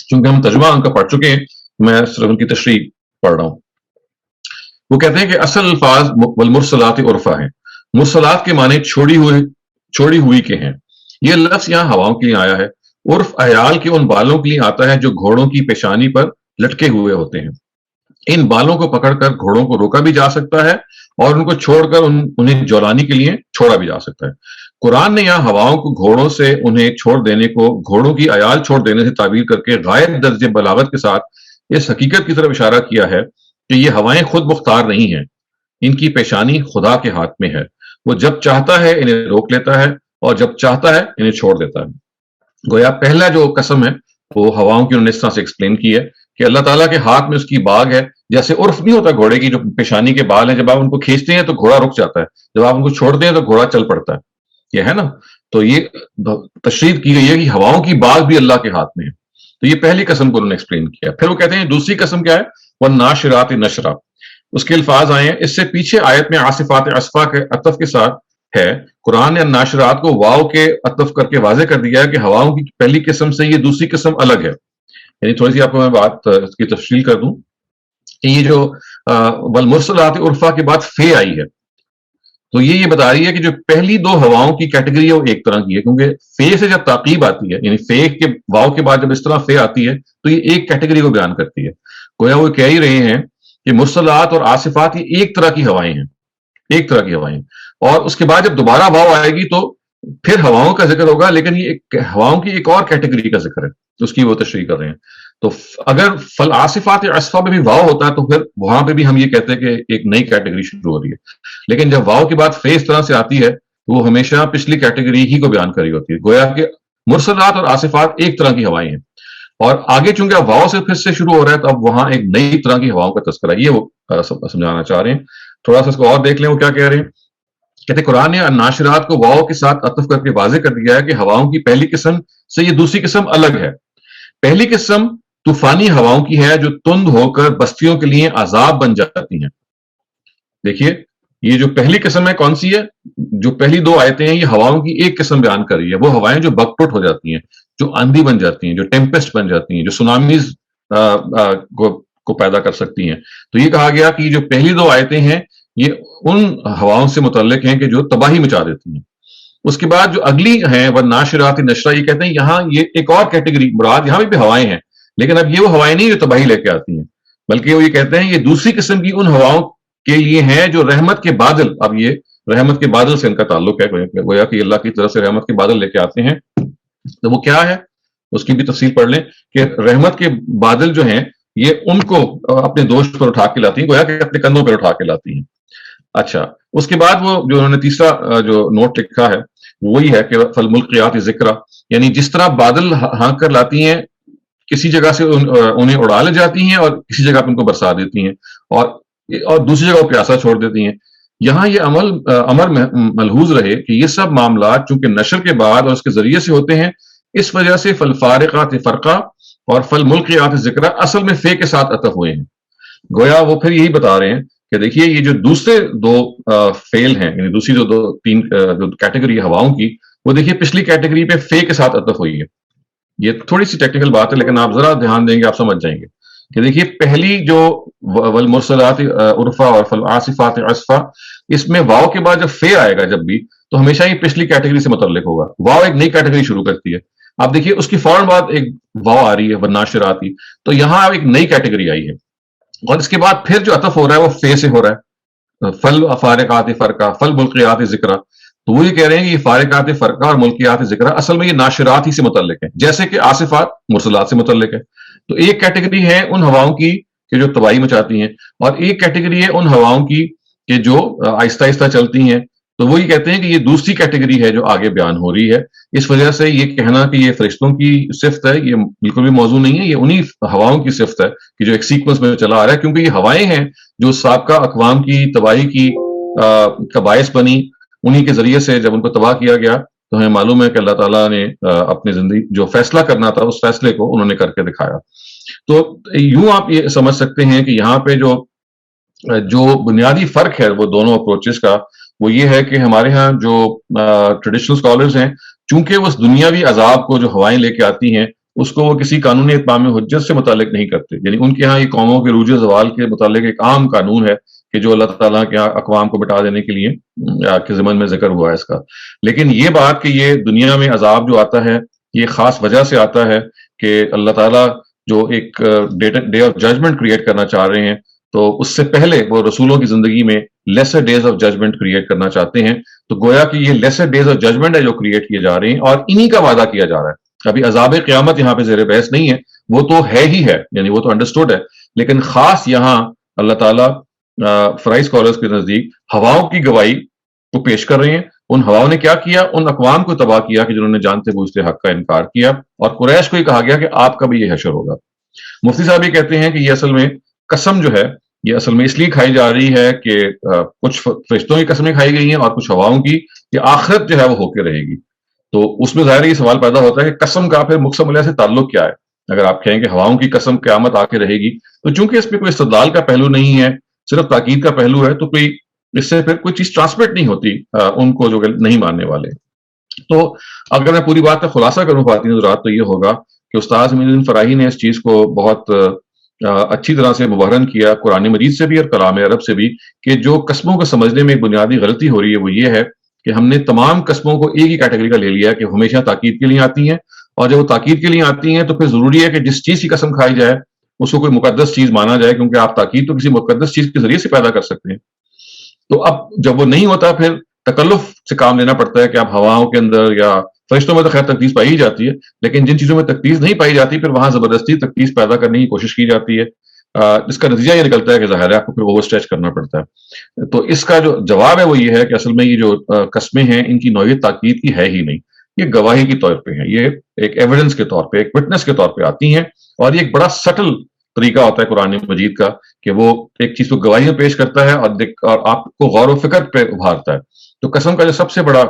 چونکہ ہم ترجمہ ان کا پڑھ چکے ہیں، میں صرف ان کی تشریح پڑھ رہا ہوں۔ وہ کہتے ہیں کہ اصل الفاظ والمرسلات عرفا ہیں، مرسلات کے معنی چھوڑی ہوئی کے ہیں۔ یہ لفظ یہاں ہواؤں کے لیے آیا ہے۔ عرف عیال کے ان بالوں کے لیے آتا ہے جو گھوڑوں کی پیشانی پر لٹکے ہوئے ہوتے ہیں۔ ان بالوں کو پکڑ کر گھوڑوں کو روکا بھی جا سکتا ہے اور ان کو چھوڑ کر انہیں جولانی کے لیے چھوڑا بھی جا سکتا ہے۔ قرآن نے یہاں ہواؤں کو گھوڑوں سے انہیں چھوڑ دینے کو گھوڑوں کی عیال چھوڑ دینے سے تعبیر کر کے غائب درجے بلاغت کے ساتھ اس حقیقت کی طرف اشارہ کیا ہے کہ یہ ہوائیں خود مختار نہیں ہیں، ان کی پیشانی خدا کے ہاتھ میں ہے، وہ جب چاہتا ہے انہیں روک لیتا ہے اور جب چاہتا ہے انہیں چھوڑ دیتا ہے۔ گویا پہلا جو قسم ہے وہ ہواؤں کی انہوں نے اس طرح سے ایکسپلین کی ہے کہ اللہ تعالیٰ کے ہاتھ میں اس کی باغ ہے، جیسے عرف نہیں ہوتا گھوڑے کی جو پیشانی کے بال ہیں، جب آپ ان کو کھینچتے ہیں تو گھوڑا رک جاتا ہے، جب آپ ان کو چھوڑتے ہیں تو گھوڑا چل پڑتا ہے، یہ ہے نا۔ تو یہ تشریح کی گئی ہے کہ ہواؤں کی باغ بھی اللہ کے ہاتھ میں ہے۔ تو یہ پہلی قسم کو انہوں نے ایکسپلین کیا۔ پھر وہ کہتے ہیں دوسری قسم کیا ہے، والناشرات نشرا، اس کے الفاظ آئے ہیں، اس سے پیچھے آیت میں آصفات اسفا کے عطف کے ساتھ ہے۔ قرآن نے ناشرات کو واو کے عطف کر کے واضح کر دیا ہے کہ ہواؤں کی پہلی قسم سے یہ دوسری قسم الگ ہے۔ یعنی تھوڑی سی آپ کو میں بات اس کی تفصیل کر دوں کہ یہ جو والمرسلات عرفا کے بعد فے آئی ہے، تو یہ بتا رہی ہے کہ جو پہلی دو ہواؤں کی کیٹیگری ہے وہ ایک طرح کی ہے، کیونکہ فے سے جب تعقیب آتی ہے، یعنی فے کے واو کے بعد جب اس طرح فے آتی ہے تو یہ ایک کیٹیگری کو بیان کرتی ہے۔ گویا وہ کہہ ہی رہے ہیں کہ مرسلات اور آصفات یہ ایک طرح کی ہوائیں ہیں، ایک طرح کی ہوائیں، اور اس کے بعد جب دوبارہ واو آئے گی تو پھر ہواؤں کا ذکر ہوگا، لیکن یہ ہواؤں کی ایک اور کیٹیگری کا ذکر ہے، اس کی وہ تشریح کر رہے ہیں۔ تو اگر فل آصفات اسفا میں بھی واو ہوتا ہے تو پھر وہاں پہ بھی ہم یہ کہتے ہیں کہ ایک نئی کیٹیگری شروع ہو رہی ہے، لیکن جب واو کے بعد فے اس طرح سے آتی ہے تو وہ ہمیشہ پچھلی کیٹیگری ہی کو بیان کری ہوتی ہے۔ گویا کہ مرسلات اور آصفات ایک طرح کی ہوائیں ہیں، اور آگے چونکہ اب واو سے پھر سے شروع ہو رہا ہے تو اب وہاں ایک نئی طرح کی ہواؤں کا تذکرہ ہے، یہ وہ سمجھانا چاہ رہے ہیں۔ تھوڑا سا اس کو اور دیکھ لیں وہ کیا کہہ رہے ہیں۔ کہتے قرآن نے ناشرات کو واو کے ساتھ عطف کر کے واضح کر دیا ہے کہ ہواؤں کی پہلی قسم سے یہ دوسری قسم الگ ہے۔ پہلی قسم طوفانی ہواؤں کی ہے جو تند ہو کر بستیوں کے لیے عذاب بن جاتی ہیں۔ دیکھیے یہ جو پہلی قسم ہے کون سی ہے، جو پہلی دو آیتیں ہیں یہ ہواؤں کی ایک قسم بیان کر رہی ہے، وہ ہوائیں جو بکپٹ ہو جاتی ہیں، جو آندھی بن جاتی ہیں، جو ٹیمپسٹ بن جاتی ہیں، جو سونامیز کو پیدا کر سکتی ہیں۔ تو یہ کہا گیا کہ یہ جو پہلی دو آیتیں ہیں یہ ان ہواؤں سے متعلق ہیں کہ جو تباہی مچا دیتی ہیں۔ اس کے بعد جو اگلی ہیں وہ ناشرات نشرا، یہ کہتے ہیں یہاں یہ ایک اور کیٹیگری مراد، یہاں بھی ہوائیں ہیں لیکن اب یہ وہ ہوائیں نہیں جو تباہی لے کے آتی ہیں، بلکہ وہ یہ کہتے ہیں یہ دوسری قسم کی ان ہواؤں کے لیے ہیں جو رحمت کے بادل، اب یہ رحمت کے بادل سے ان کا تعلق ہے، گویا کہ اللہ کی طرف سے رحمت کے بادل لے کے آتے ہیں۔ تو وہ کیا ہے اس کی بھی تفصیل پڑھ لیں کہ رحمت کے بادل جو ہیں یہ ان کو اپنے دوست پر اٹھا کے لاتی ہیں، گویا کہ اپنے کندھوں پر اٹھا کے لاتی ہیں۔ اچھا، اس کے بعد وہ جو انہوں نے تیسرا جو نوٹ لکھا ہے وہی ہے کہ فالملقیات ذکرا، یعنی جس طرح بادل ہانک کر لاتی ہیں، کسی جگہ سے انہیں اڑا لے جاتی ہیں اور کسی جگہ پہ ان کو برسا دیتی ہیں، اور دوسری جگہ پیاسا چھوڑ دیتی ہیں۔ یہاں یہ امر ملحوظ رہے کہ یہ سب معاملات چونکہ نشر کے بعد اور اس کے ذریعے سے ہوتے ہیں، اس وجہ سے فالفارقات فرقہ اور فالملقیات ذکرا اصل میں فے کے ساتھ عطف ہوئے ہیں۔ گویا وہ پھر یہی بتا رہے ہیں کہ دیکھیے یہ جو دوسرے دو فیل ہیں، یعنی دوسری جو تین کیٹیگری ہواؤں کی، وہ دیکھیے پچھلی کیٹیگری پہ فے کے ساتھ عطف ہوئی ہے۔ یہ تھوڑی سی ٹیکنیکل بات ہے لیکن آپ ذرا دھیان دیں گے آپ سمجھ جائیں گے کہ دیکھیے پہلی جو والمرسلات عرفا اور فالعاصفات عصفا، اس میں واو کے بعد جب فے آئے گا جب بھی تو ہمیشہ یہ پچھلی کیٹیگری سے متعلق ہوگا۔ واو ایک نئی کیٹیگری شروع کرتی ہے، آپ دیکھیے اس کی فوراً بعد ایک واو آ رہی ہے والناشرات کی، تو یہاں ایک نئی کیٹیگری آئی ہے، اور اس کے بعد پھر جو عطف ہو رہا ہے وہ فے سے ہو رہا ہے، فالفارقات فرقہ فالملقیات ذکرا۔ تو وہ یہ کہہ رہے ہیں کہ یہ فارقات فرقہ اور ملکیات ذکر اصل میں یہ ناشرات ہی سے متعلق ہے، جیسے کہ آصفات مرسلات سے متعلق ہے. تو ایک کیٹیگری ہے ان ہواؤں کی کہ جو تباہی مچاتی ہیں، اور ایک کیٹیگری ہے ان ہواؤں کی کہ جو آہستہ آہستہ چلتی ہیں. تو وہ یہ کہتے ہیں کہ یہ دوسری کیٹیگری ہے جو آگے بیان ہو رہی ہے. اس وجہ سے یہ کہنا کہ یہ فرشتوں کی صفت ہے یہ بالکل بھی موضوع نہیں ہے، یہ انہی ہواؤں کی صفت ہے کہ جو ایک سیکوینس میں چلا آ رہا ہے، کیونکہ یہ ہوائیں ہیں جو سابقہ اقوام کی تباہی کی کا باعث بنی. انہی کے ذریعے سے جب ان کو تباہ کیا گیا تو ہمیں معلوم ہے کہ اللہ تعالیٰ نے اپنی زندگی جو فیصلہ کرنا تھا اس فیصلے کو انہوں نے کر کے دکھایا. تو یوں آپ یہ سمجھ سکتے ہیں کہ یہاں پہ جو بنیادی فرق ہے وہ دونوں اپروچز کا، وہ یہ ہے کہ ہمارے ہاں جو ٹریڈیشنل اسکالرز ہیں، چونکہ وہ اس دنیاوی عذاب کو جو ہوائیں لے کے آتی ہیں اس کو وہ کسی قانونی اتمام حجت سے متعلق نہیں کرتے. یعنی ان کے ہاں یہ قوموں کے عروج زوال کے متعلق ایک عام قانون ہے کہ جو اللہ تعالیٰ کے اقوام کو مٹا دینے کے لیے کے ضمن میں ذکر ہوا ہے اس کا. لیکن یہ بات کہ یہ دنیا میں عذاب جو آتا ہے یہ خاص وجہ سے آتا ہے کہ اللہ تعالیٰ جو ایک ڈے آف ججمنٹ کریٹ کرنا چاہ رہے ہیں، تو اس سے پہلے وہ رسولوں کی زندگی میں lesser days of judgement create کرنا چاہتے ہیں. تو گویا کہ یہ لیسر ڈیز آف ججمنٹ ہے جو کریٹ کیے جا رہے ہیں، اور انہی کا وعدہ کیا جا رہا ہے. ابھی عذاب قیامت یہاں پہ زیر بحث نہیں ہے، وہ تو ہے ہی ہے، یعنی وہ تو انڈرسٹوڈ ہے. لیکن خاص یہاں اللہ تعالیٰ فرائی اسکالرز کے نزدیک ہواؤں کی گواہی کو پیش کر رہے ہیں. ان ہواؤں نے کیا کیا؟ ان اقوام کو تباہ کیا کہ جنہوں نے جانتے بوجھتے حق کا انکار کیا، اور قریش کو ہی کہا گیا کہ آپ کا بھی یہ حشر ہوگا. مفتی صاحب یہ کہتے ہیں کہ یہ اصل میں قسم جو ہے یہ اصل میں اس لیے کھائی جا رہی ہے کہ کچھ فرشتوں کی قسمیں کھائی گئی ہیں اور کچھ ہواؤں کی، کہ آخرت جو ہے وہ ہو کے رہے گی. تو اس میں ظاہر یہ سوال پیدا ہوتا ہے کہ قسم کا پھر مقسم علیہ سے تعلق کیا ہے؟ اگر آپ کہیں کہ ہواؤں کی قسم قیامت آ کے رہے گی، تو چونکہ اس پہ کوئی استدلال کا پہلو نہیں ہے، صرف تاکید کا پہلو ہے، تو کوئی اس سے پھر کوئی چیز ٹرانسمٹ نہیں ہوتی ان کو جو نہیں ماننے والے. تو اگر میں پوری بات کا خلاصہ کروں خواتین حضرات تو یہ ہوگا کہ استاد امین الدین فراہی نے اس چیز کو بہت اچھی طرح سے مبرہن کیا قرآن مجید سے بھی اور کلام عرب سے بھی، کہ جو قسموں کو سمجھنے میں ایک بنیادی غلطی ہو رہی ہے وہ یہ ہے کہ ہم نے تمام قسموں کو ایک ہی کیٹیگری کا لے لیا کہ ہمیشہ تاکید کے لیے آتی ہیں، اور جب وہ تاکید کے لیے آتی ہیں تو پھر ضروری ہے کہ جس چیز کی قسم کھائی جائے اس کو کوئی مقدس چیز مانا جائے، کیونکہ آپ تاکید تو کسی مقدس چیز کے ذریعے سے پیدا کر سکتے ہیں. تو اب جب وہ نہیں ہوتا پھر تکلف سے کام لینا پڑتا ہے کہ آپ ہواؤں کے اندر یا فرشتوں میں تو خیر تقدیس پائی ہی جاتی ہے، لیکن جن چیزوں میں تقدیس نہیں پائی جاتی پھر وہاں زبردستی تقدیس پیدا کرنے کی کوشش کی جاتی ہے. اس کا نتیجہ یہ نکلتا ہے کہ ظاہر ہے آپ کو پھر اوور اسٹریچ کرنا پڑتا ہے. تو اس کا جو جواب ہے وہ یہ ہے کہ اصل میں یہ جو قسمیں ہیں ان کی نوعیت تاکید کی ہے ہی نہیں، یہ گواہی کے طور پہ ہیں، یہ ایک ایویڈنس کے طور پہ، ایک وٹنس کے طور پہ آتی ہیں. اور یہ ایک بڑا سٹل طریقہ ہوتا ہے قرآن مجید کا کہ وہ ایک چیز کو گواہی میں پیش کرتا ہے اور آپ کو غور و فکر پہ ابھارتا ہے. تو قسم کا جو سب سے بڑا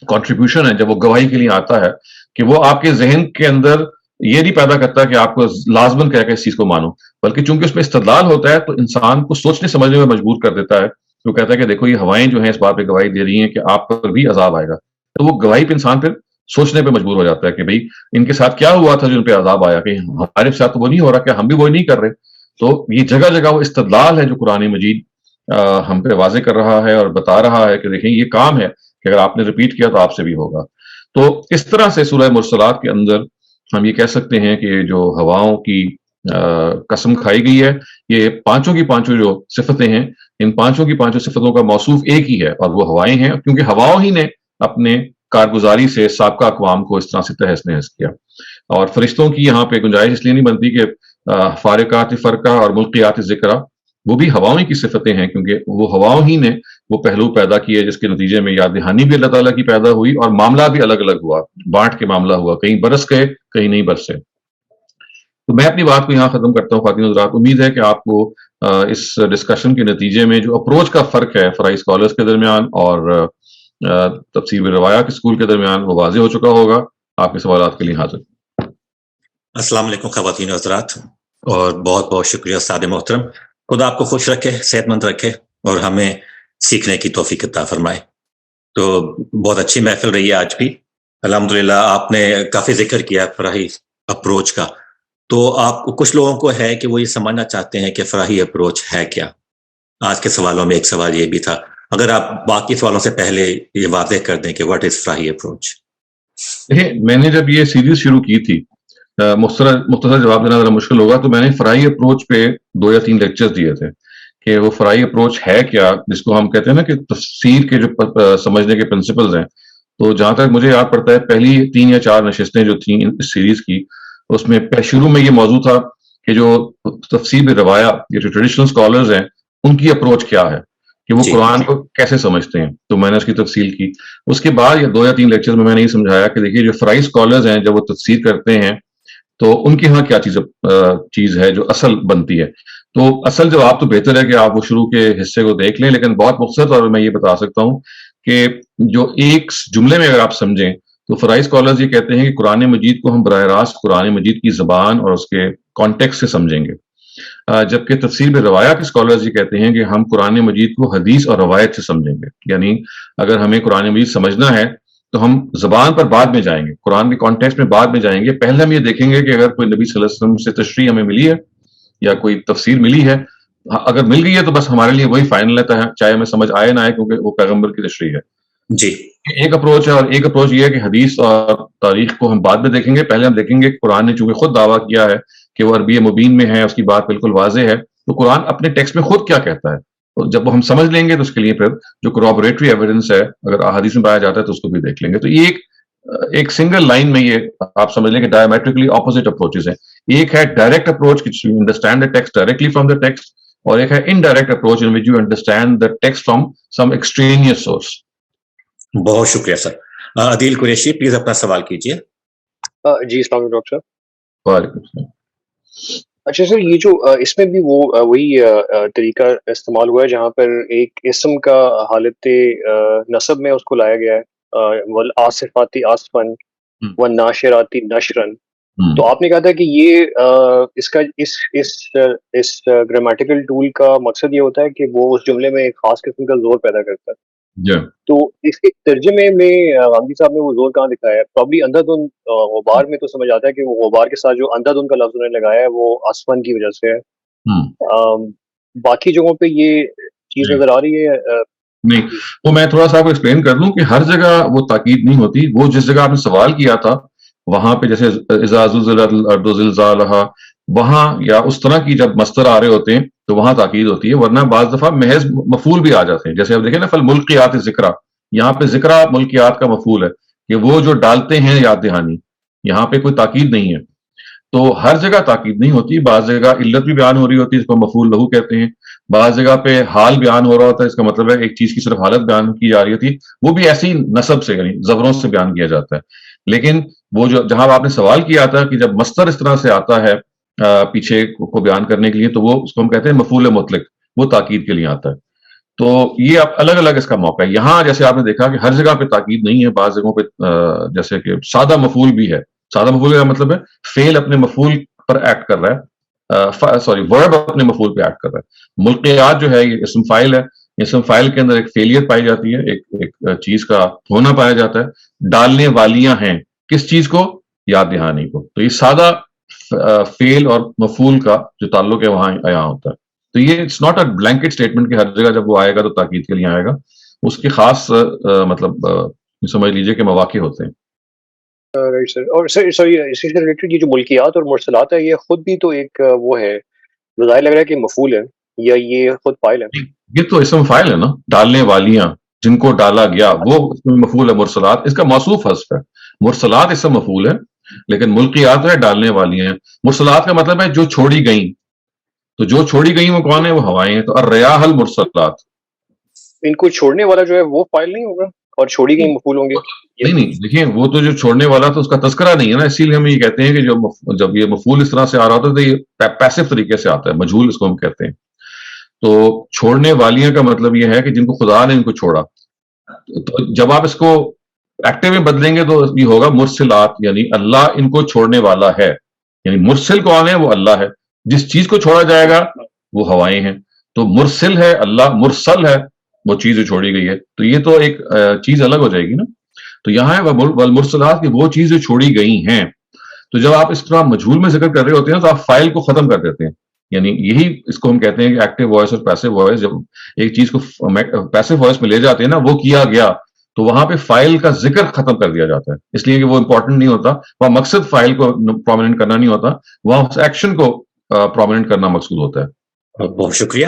کنٹریبیوشن ہے جب وہ گواہی کے لیے آتا ہے کہ وہ آپ کے ذہن کے اندر یہ نہیں پیدا کرتا کہ آپ کو لازمن کہہ کے اس چیز کو مانو، بلکہ چونکہ اس میں استدلال ہوتا ہے تو انسان کو سوچنے سمجھنے میں مجبور کر دیتا ہے. وہ کہتا ہے کہ دیکھو یہ ہوائیں جو ہیں اس بات پہ گواہی دے رہی ہیں کہ آپ پر بھی عذاب آئے گا. تو وہ گواہی پہ انسان پھر سوچنے پہ مجبور ہو جاتا ہے کہ بھئی ان کے ساتھ کیا ہوا تھا جو ان پہ عذاب آیا، کہ ہمارے ساتھ تو وہ نہیں ہو رہا، کہ ہم بھی وہ نہیں کر رہے. تو یہ جگہ جگہ وہ استدلال ہے جو قرآن مجید ہم پہ واضح کر رہا ہے اور بتا رہا ہے کہ دیکھیں یہ کام ہے کہ اگر آپ نے ریپیٹ کیا تو آپ سے بھی ہوگا. تو اس طرح سے سورہ مرسلات کے اندر ہم یہ کہہ سکتے ہیں کہ جو ہواؤں کی قسم کھائی گئی ہے، یہ پانچوں کی پانچوں جو صفتیں ہیں، ان پانچوں کی پانچوں صفتوں کا موصوف ایک ہی ہے اور وہ ہوائیں ہیں، کیونکہ ہواؤں ہی نے اپنے کارگزاری سے سابقہ اقوام کو اس طرح سے تہس نہس کیا. اور فرشتوں کی یہاں پہ گنجائش اس لیے نہیں بنتی کہ فارقات فرقہ اور ملکیات ذکرہ وہ بھی ہواؤں کی صفتیں ہیں، کیونکہ وہ ہواؤں ہی نے وہ پہلو پیدا کیے جس کے نتیجے میں یاد دہانی بھی اللہ تعالیٰ کی پیدا ہوئی اور معاملہ بھی الگ الگ ہوا، بانٹ کے معاملہ ہوا، کہیں برس گئے کہیں نہیں برسے. تو میں اپنی بات کو یہاں ختم کرتا ہوں خواتین حضرات. امید ہے کہ آپ کو اس ڈسکشن کے نتیجے میں جو اپروچ کا فرق ہے فرائی اسکالرز کے درمیان اور تفسیر بالروایا کے اسکول کے درمیان وہ واضح ہو چکا ہوگا. آپ کے سوالات کے لیے حاضر. السلام علیکم خواتین حضرات، اور بہت بہت شکریہ استاد محترم. خدا آپ کو خوش رکھے، صحت مند رکھے اور ہمیں سیکھنے کی توفیق عطا فرمائے. تو بہت اچھی محفل رہی ہے آج بھی الحمدللہ. آپ نے کافی ذکر کیا فراہی اپروچ کا. تو آپ کو کچھ لوگوں کو ہے کہ وہ یہ سمجھنا چاہتے ہیں کہ فراہی اپروچ ہے کیا. آج کے سوالوں میں ایک سوال یہ بھی تھا، اگر آپ باقی سوالوں سے پہلے یہ واضح کر دیں کہ واٹ از فراہی اپروچ. میں نے جب یہ سیریز شروع کی تھی، مختصر جواب دینا ذرا مشکل ہوگا، تو میں نے فراہی اپروچ پہ 2 یا 3 لیکچرز دیے تھے کہ وہ فرائی اپروچ ہے کیا، جس کو ہم کہتے ہیں نا کہ تفسیر کے جو سمجھنے کے پرنسپلز ہیں. تو جہاں تک مجھے یاد پڑتا ہے پہلی 3 یا 4 نشستیں جو تھیں اس سیریز کی، اس میں شروع میں یہ موضوع تھا کہ جو تفسیر روایہ، یہ جو ٹریڈیشنل اسکالرز ہیں ان کی اپروچ کیا ہے، کہ وہ قرآن کو کیسے سمجھتے ہیں. تو میں نے اس کی تفصیل کی. اس کے بعد یا 2 یا 3 لیکچر میں نے یہ سمجھایا کہ دیکھیے جو فرائی اسکالرز ہیں جب وہ تفسیر کرتے ہیں تو ان کے ہاں کیا چیز ہے جو اصل بنتی ہے. تو اصل جواب تو بہتر ہے کہ آپ وہ شروع کے حصے کو دیکھ لیں، لیکن بہت مختصر طور پر میں یہ بتا سکتا ہوں کہ جو ایک جملے میں اگر آپ سمجھیں تو فرائی اسکالرز یہ کہتے ہیں کہ قرآن مجید کو ہم براہ راست قرآن مجید کی زبان اور اس کے کانٹیکس سے سمجھیں گے، جبکہ تفسیر بالروایہ کے اسکالرز یہ کہتے ہیں کہ ہم قرآن مجید کو حدیث اور روایت سے سمجھیں گے. یعنی اگر ہمیں قرآن مجید سمجھنا ہے تو ہم زبان پر بعد میں جائیں گے، قرآن کے کانٹیکسٹ میں بعد میں جائیں گے. پہلے ہم یہ دیکھیں گے کہ اگر کوئی نبی صلی اللہ علیہ وسلم سے تشریح ہمیں ملی ہے یا کوئی تفسیر ملی ہے، اگر مل گئی ہے تو بس ہمارے لیے وہی فائنل ہے، چاہے ہمیں سمجھ آئے نہ آئے، کیونکہ وہ پیغمبر کی تشریح ہے. جی ایک اپروچ ہے. اور ایک اپروچ یہ ہے کہ حدیث اور تاریخ کو ہم بعد میں دیکھیں گے، پہلے ہم دیکھیں گے کہ قرآن نے چونکہ خود دعویٰ کیا ہے کہ وہ عربی مبین میں ہے، اس کی بات بالکل واضح ہے، تو قرآن اپنے ٹیکسٹ میں خود کیا کہتا ہے. تو جب وہ ہم سمجھ لیں گے تو اس کے لیے پھر جو کورابوریٹری ایویڈنس ہے اگر احادیث میں پایا جاتا ہے تو اس کو بھی دیکھ لیں گے. تو یہ ایک سنگل لائن میں یہ آپ سمجھ لیں کہ ڈائمیٹرکلی اپوزٹ اپروچز ہیں. ایک ہے direct approach you understand the text directly from the text, اور ایک ہے indirect approach in which you understand the text from some extraneous source. بہت شکریہ سر. عدیل قریشی پلیز اپنا سوال کیجیے. جی السلام علیکم ڈاکٹر صاحب. وعلیکم السلام. اچھا سر، یہ جو اس میں بھی وہی طریقہ استعمال ہوا ہے جہاں پر ایک اسم کا حالت نصب میں اس کو لایا گیا ہے، والآصفاتی آصفاً والناشراتی نشرن. تو آپ نے کہا تھا کہ یہ اس کا اس گرامیٹیکل ٹول کا مقصد یہ ہوتا ہے کہ وہ اس جملے میں ایک خاص قسم کا زور پیدا کرتا ہے. تو اس کے ترجمے میں غامدی صاحب نے وہ زور کہاں دکھایا ہے؟ پرابلی اندھادھن غبار میں تو سمجھ آتا ہے کہ وہ غبار کے ساتھ جو اندھادھن کا لفظ انہوں نے لگایا ہے وہ آسمان کی وجہ سے ہے. باقی جگہوں پہ یہ چیز نظر آ رہی ہے؟ نہیں، وہ میں تھوڑا سا آپ کو ایکسپلین کر دوں کہ ہر جگہ وہ تاکید نہیں ہوتی. وہ جس جگہ آپ نے سوال کیا تھا وہاں پہ جیسے اذا زلزلت الارض زلزالہا، وہاں یا اس طرح کی جب مصدر آ رہے ہوتے ہیں تو وہاں تاکید ہوتی ہے، ورنہ بعض دفعہ محض مفعول بھی آ جاتے ہیں. جیسے آپ دیکھیں نا فالملقیات ذکرہ، یہاں پہ ذکرہ ملکیات کا مفعول ہے کہ وہ جو ڈالتے ہیں یاد دہانی، یہاں پہ کوئی تاکید نہیں ہے. تو ہر جگہ تاکید نہیں ہوتی. بعض جگہ علت بھی بیان ہو رہی ہوتی ہے، اس کو مفعول لہو کہتے ہیں. بعض جگہ پہ حال بیان ہو رہا ہوتا ہے، اس کا مطلب ہے ایک چیز کی صرف حالت بیان کی جا رہی ہوتی، وہ بھی ایسی نسب سے یعنی زبروں سے بیان کیا جاتا ہے. لیکن وہ جو جہاں آپ نے سوال کیا تھا کہ جب مصدر اس طرح سے آتا ہے پیچھے کو بیان کرنے کے لیے، تو وہ اس کو ہم کہتے ہیں مفعول مطلق، وہ تاکید کے لیے آتا ہے. تو یہ اب الگ الگ اس کا موقع ہے. یہاں جیسے آپ نے دیکھا کہ ہر جگہ پہ تاکید نہیں ہے، بعض جگہوں پہ جیسے کہ سادہ مفعول بھی ہے. سادہ مفعول کا مطلب ہے فعل اپنے مفعول پر ایکٹ کر رہا ہے، ورب اپنے مفعول پہ ایکٹ کر رہا ہے. ملقیات جو ہے یہ اسم فاعل ہے. اسم فاعل کے اندر ایک فعلیت پائی جاتی ہے، ایک چیز کا ہونا پایا جاتا ہے. ڈالنے والیاں ہیں کس چیز کو؟ یاد دہانی کو. تو یہ سادہ فعل اور مفعول کا جو تعلق ہے وہاں یہاں ہوتا ہے. تو یہ it's not a blanket statement کہ ہر جگہ جب وہ آئے گا تو تاکید کے لیے آئے گا. اس کے خاص مطلب سمجھ لیجئے کہ مواقع ہوتے ہیں. Right sir. اور سر اسی سے ریلیٹڈ یہ جو ملکیات اور مرسلات ہے، یہ خود بھی تو ایک وہ ہے، ظاہر لگ رہا ہے کہ مفعول ہے یا یہ خود فاعل ہے؟ یہ تو اسم فاعل ہے نا، ڈالنے والیاں جن کو ڈالا گیا وہ اس میں مفعول ہے. مرسلات اس کا موصوف حذف ہے. مرسلات اسم مفعول ہے، لیکن ملکیات ہے ڈالنے والیاں ہیں. مرسلات کا مطلب ہے جو چھوڑی گئیں. تو جو چھوڑی گئیں وہ کون ہے؟ وہ ہوائیں ہیں. تو الریاح المرسلات، ان کو چھوڑنے والا جو ہے وہ فاعل نہیں ہوگا اور چھوڑی گئی مفعول ہوں گے؟ نہیں دیکھیں وہ تو جو چھوڑنے والا تو اس کا تذکرہ نہیں ہے نا، اسی لیے ہم یہ کہتے ہیں کہ جب یہ مفعول اس طرح سے آ رہا ہوتا ہے تو یہ پیسو طریقے سے آتا ہے، مجہول اس کو ہم کہتے ہیں. تو چھوڑنے والیاں کا مطلب یہ ہے کہ جن کو خدا نے ان کو چھوڑا. تو جب آپ اس کو ایکٹیو میں بدلیں گے تو یہ ہوگا مرسلات، یعنی اللہ ان کو چھوڑنے والا ہے. یعنی مرسل کون ہے؟ وہ اللہ ہے. جس چیز کو چھوڑا جائے گا وہ ہوائیں ہیں. تو مرسل ہے اللہ، مرسل ہے وہ چیز جو چھوڑی گئی ہے. تو یہ تو ایک چیز الگ ہو جائے گی نا. تو یہاں ہے والمرسلات کی وہ چیز جو چھوڑی گئی ہیں. تو جب آپ اس طرح مجہول میں ذکر کر رہے ہوتے ہیں تو آپ فائل کو ختم کر دیتے ہیں. یعنی یہی اس کو ہم کہتے ہیں کہ ایکٹیو وائس اور پیسو وائس. جب ایک چیز کو پیسو وائس میں لے جاتے ہیں نا، وہ کیا گیا، تو وہاں پہ فائل کا ذکر ختم کر دیا جاتا ہے، اس لیے کہ وہ امپورٹنٹ نہیں ہوتا. وہاں مقصد فائل کو پرومیننٹ کرنا نہیں ہوتا، وہاں اس ایکشن کو پرومیننٹ کرنا مقصود ہوتا ہے. بہت شکریہ.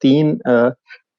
3